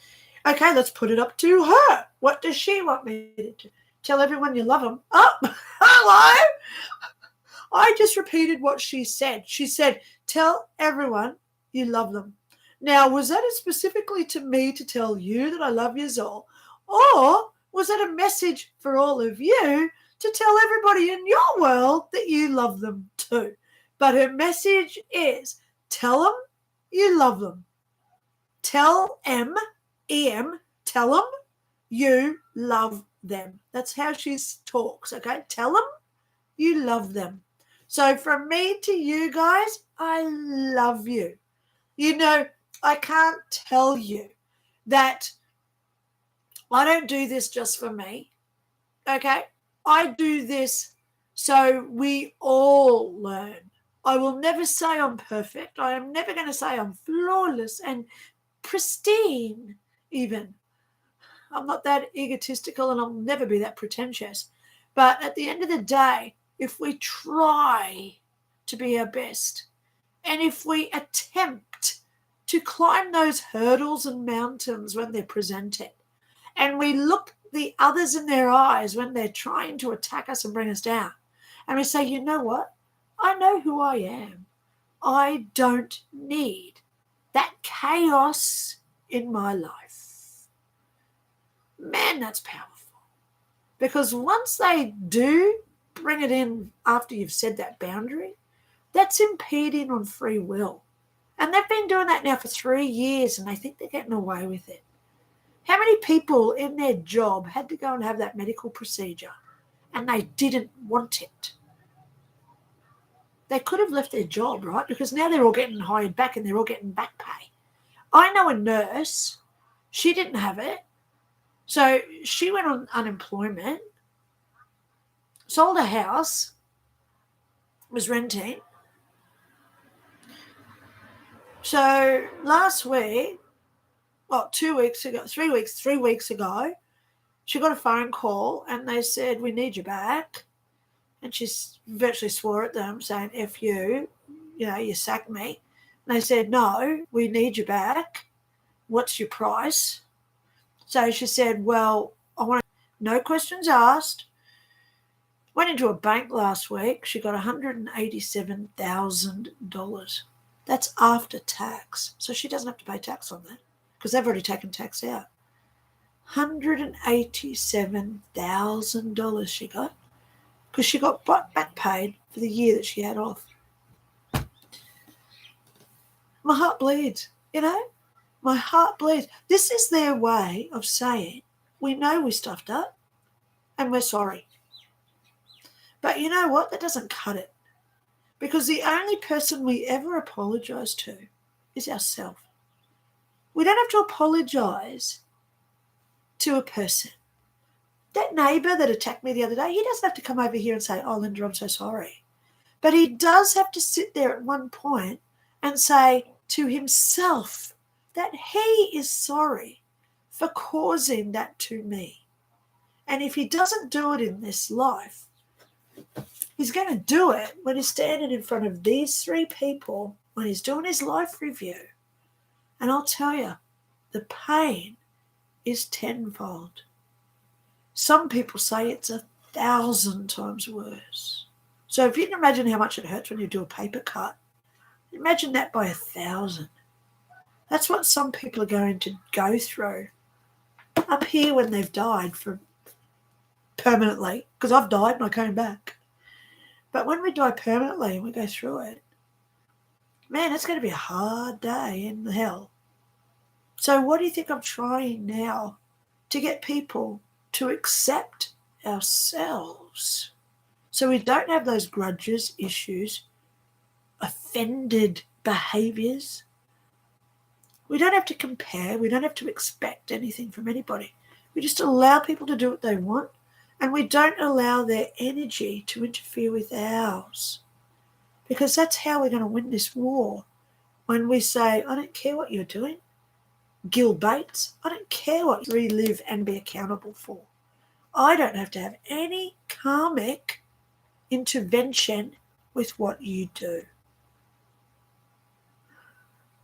Okay, let's put it up to her. What does she want me to do? Tell everyone you love them. Oh, hello. I just repeated what she said. She said, tell everyone you love them. Now, was that specifically to me to tell you that I love you all? Or was that a message for all of you to tell everybody in your world that you love them too? But her message is, tell them you love them. Tell E-M, tell them you love them. That's how she talks, okay? Tell them you love them. So from me to you guys, I love you. You know, I can't tell you that I don't do this just for me, okay? I do this so we all learn. I will never say I'm perfect. I am never going to say I'm flawless and pristine even. I'm not that egotistical and I'll never be that pretentious. But at the end of the day, if we try to be our best and if we attempt to climb those hurdles and mountains when they're presented and we look the others in their eyes when they're trying to attack us and bring us down and we say, you know what? I know who I am. I don't need that chaos in my life. Man, that's powerful. Because once they do bring it in after you've said that boundary, that's impeding on free will. And they've been doing that now for 3 years and they think they're getting away with it. How many people in their job had to go and have that medical procedure and they didn't want it? They could have left their job, right? Because now they're all getting hired back and they're all getting back pay. I know a nurse, she didn't have it. So she went on unemployment, sold a house, was renting. So last week, 2 weeks ago, 3 weeks ago, she got a phone call and they said, we need you back. And she virtually swore at them saying, F you, you sacked me. And they said, no, we need you back. What's your price? So she said, well, I want no questions asked. Went into a bank last week. She got $187,000. That's after tax. So she doesn't have to pay tax on that because they've already taken tax out. $187,000 she got because she got back paid for the year that she had off. My heart bleeds, My heart bleeds. This is their way of saying, we know we stuffed up and we're sorry. But you know what? That doesn't cut it. Because the only person we ever apologize to is ourselves. We don't have to apologize to a person. That neighbour that attacked me the other day, he doesn't have to come over here and say, oh, Linda, I'm so sorry. But he does have to sit there at one point and say to himself that he is sorry for causing that to me. And if he doesn't do it in this life, he's going to do it when he's standing in front of these 3 people, when he's doing his life review. And I'll tell you, the pain is tenfold. Some people say it's 1,000 times worse. So if you can imagine how much it hurts when you do a paper cut, imagine that by 1,000. That's what some people are going to go through up here when they've died for permanently, because I've died and I came back. But when we die permanently and we go through it, man, it's going to be a hard day in hell. So what do you think I'm trying now to get people to accept ourselves so we don't have those grudges, issues, offended behaviors. We don't have to compare. We don't have to expect anything from anybody. We just allow people to do what they want, and we don't allow their energy to interfere with ours, because that's how we're going to win this war. When we say, I don't care what you're doing, Gil Bates, I don't care what you relive and be accountable for. I don't have to have any karmic intervention with what you do.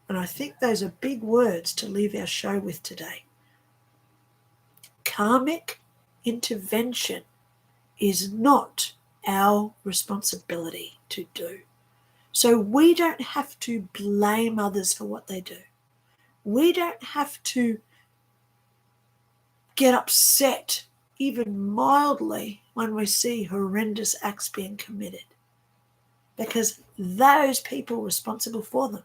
And I think those are big words to leave our show with today. Karmic intervention is not our responsibility to do. So we don't have to blame others for what they do. We don't have to get upset even mildly when we see horrendous acts being committed, because those people responsible for them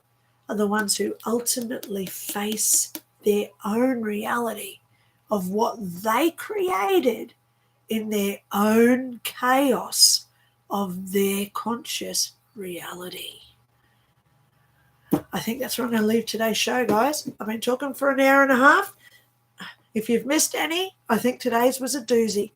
are the ones who ultimately face their own reality of what they created in their own chaos of their conscious reality. I think that's where I'm going to leave today's show, guys. I've been talking for an hour and a half. If you've missed any, I think today's was a doozy.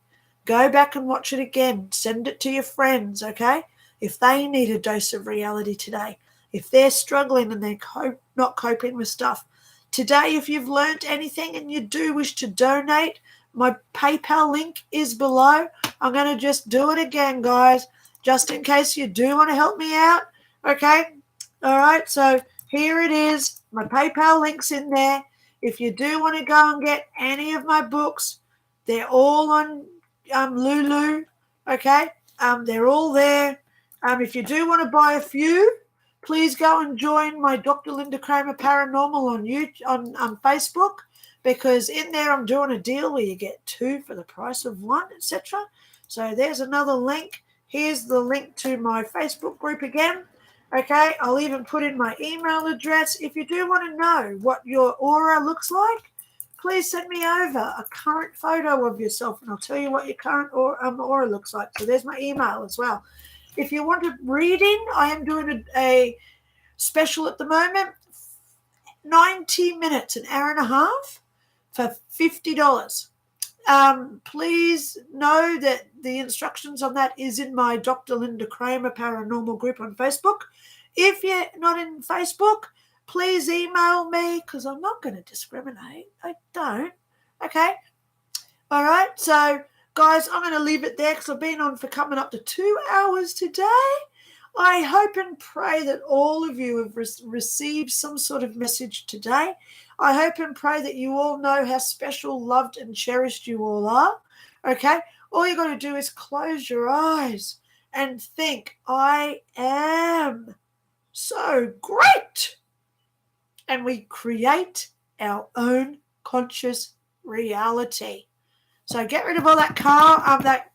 Go back and watch it again. Send it to your friends, okay? If they need a dose of reality today, if they're struggling and they're not coping with stuff. Today, if you've learned anything and you do wish to donate, my PayPal link is below. I'm going to just do it again, guys, just in case you do want to help me out, okay? All right, so here it is. My PayPal link's in there. If you do want to go and get any of my books, they're all on Lulu, okay? They're all there. If you do want to buy a few, please go and join my Dr. Linda Kramer Paranormal on Facebook, because in there I'm doing a deal where you get 2 for the price of 1, etc. So there's another link. Here's the link to my Facebook group again. Okay, I'll even put in my email address. If you do want to know what your aura looks like, please send me over a current photo of yourself, and I'll tell you what your current aura looks like. So there's my email as well. If you want a reading, I am doing a special at the moment, 90 minutes, an hour and a half for $50. Please know that the instructions on that is in my Dr. Linda Kramer Paranormal group on Facebook. If you're not in Facebook, please email me, because I'm not going to discriminate. I don't. Okay? All right. So, guys, I'm going to leave it there because I've been on for coming up to 2 hours today. I hope and pray that all of you have received some sort of message today. I hope and pray that you all know how special, loved, and cherished you all are. Okay? All you got to do is close your eyes and think, I am so great. And we create our own conscious reality. So get rid of all that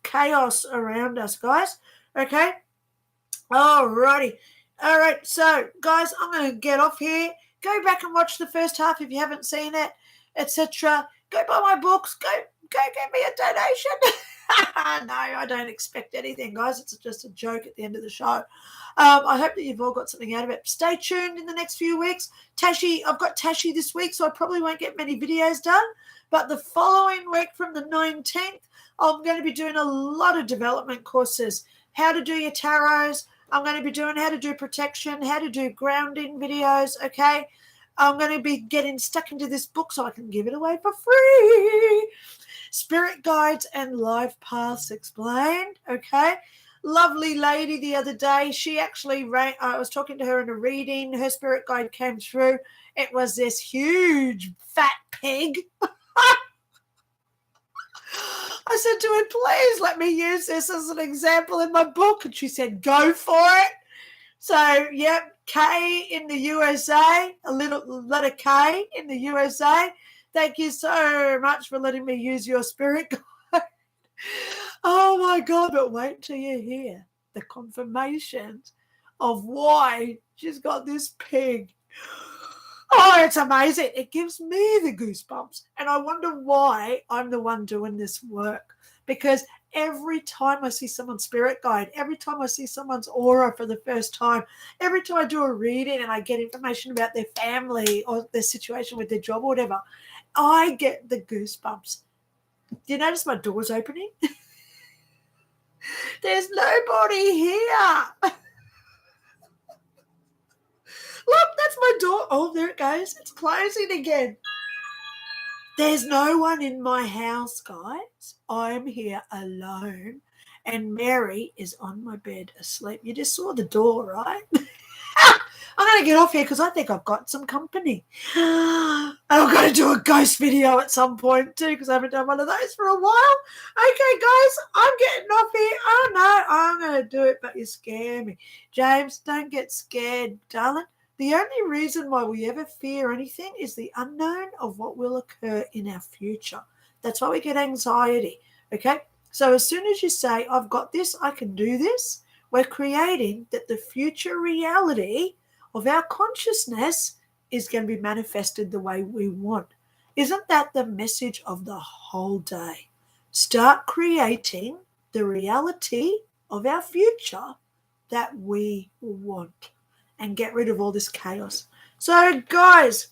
chaos around us, guys. Okay? Alrighty. All right. So, guys, I'm going to get off here. Go back and watch the first half if you haven't seen it, etc. Go buy my books. Go get me a donation. No, I don't expect anything, guys. It's just a joke at the end of the show. I hope that you've all got something out of it. Stay tuned in the next few weeks. I've got Tashi this week, so I probably won't get many videos done. But the following week from the 19th, I'm going to be doing a lot of development courses. How to do your tarots. I'm going to be doing how to do protection, how to do grounding videos, okay? I'm going to be getting stuck into this book so I can give it away for free. Spirit Guides and Life Paths Explained, okay? Lovely lady the other day, she actually I was talking to her in a reading. Her spirit guide came through. It was this huge fat pig. I said to her, please let me use this as an example in my book. And she said, go for it. So, yep, K in the USA, a little letter K in the USA. Thank you so much for letting me use your spirit guide. Oh, my God, but wait till you hear the confirmations of why she's got this pig. Oh, it's amazing. It gives me the goosebumps. And I wonder why I'm the one doing this work. because every time I see someone's spirit guide, every time I see someone's aura for the first time, every time I do a reading and I get information about their family or their situation with their job or whatever, I get the goosebumps. Do you notice my door's opening? There's nobody here. Look, that's my door. Oh, there it goes. It's closing again. There's no one in my house, guys. I'm here alone. And Mary is on my bed asleep. You just saw the door, right? I'm going to get off here because I think I've got some company. And I've got to do a ghost video at some point too because I haven't done one of those for a while. Okay, guys, I'm getting off here. Oh, no, I'm going to do it, but you scare me. James, don't get scared, darling. The only reason why we ever fear anything is the unknown of what will occur in our future. That's why we get anxiety, okay? So as soon as you say, I've got this, I can do this, we're creating that the future reality of our consciousness is going to be manifested the way we want. Isn't that the message of the whole day? Start creating the reality of our future that we want and get rid of all this chaos. So, guys,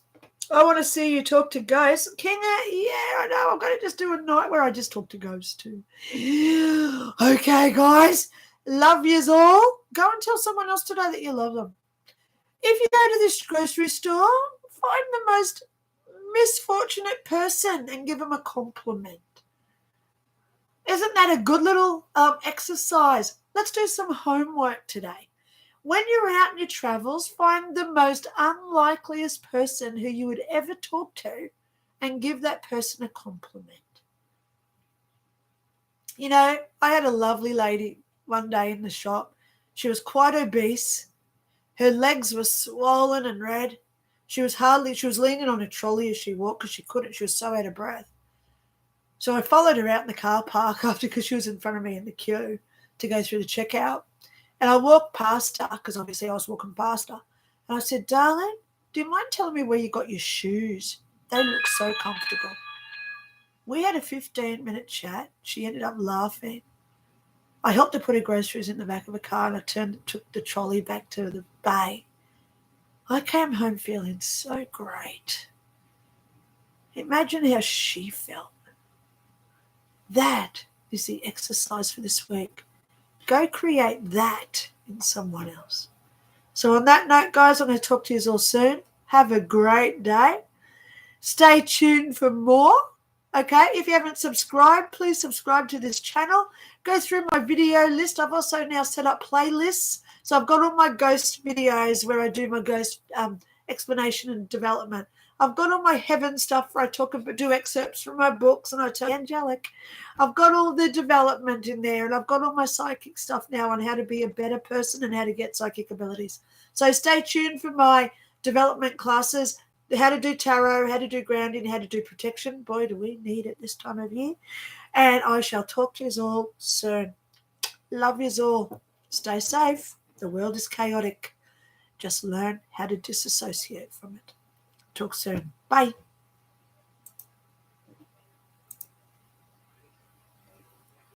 I want to see you talk to ghosts. Kinga, yeah, I know. I'm going to just do a night where I just talk to ghosts too. Okay, guys, love yous all. Go and tell someone else today that you love them. If you go to this grocery store, find the most misfortunate person and give them a compliment. Isn't that a good little exercise? Let's do some homework today. When you're out in your travels, find the most unlikeliest person who you would ever talk to and give that person a compliment. You know, I had a lovely lady one day in the shop. She was quite obese. Her legs were swollen and red. She was leaning on a trolley as she walked because she couldn't. She was so out of breath. So I followed her out in the car park after because she was in front of me in the queue to go through the checkout. And I walked past her because obviously I was walking past her. And I said, darling, do you mind telling me where you got your shoes? They look so comfortable. We had a 15-minute chat. She ended up laughing. I helped her put her groceries in the back of a car and I took the trolley back to the bay. I came home feeling so great. Imagine how she felt. That is the exercise for this week. Go create that in someone else. So on that note, guys, I'm going to talk to you all soon. Have a great day. Stay tuned for more. Okay, if you haven't subscribed, please subscribe to this channel. Go through my video list. I've also now set up playlists. So I've got all my ghost videos where I do my ghost explanation and development. I've got all my heaven stuff where I do excerpts from my books and I tell you angelic. I've got all the development in there and I've got all my psychic stuff now on how to be a better person and how to get psychic abilities. So stay tuned for my development classes, how to do tarot, how to do grounding, how to do protection. Boy, do we need it this time of year. And I shall talk to you all soon. Love you all. Stay safe. The world is chaotic. Just learn how to disassociate from it. Talk soon. Bye.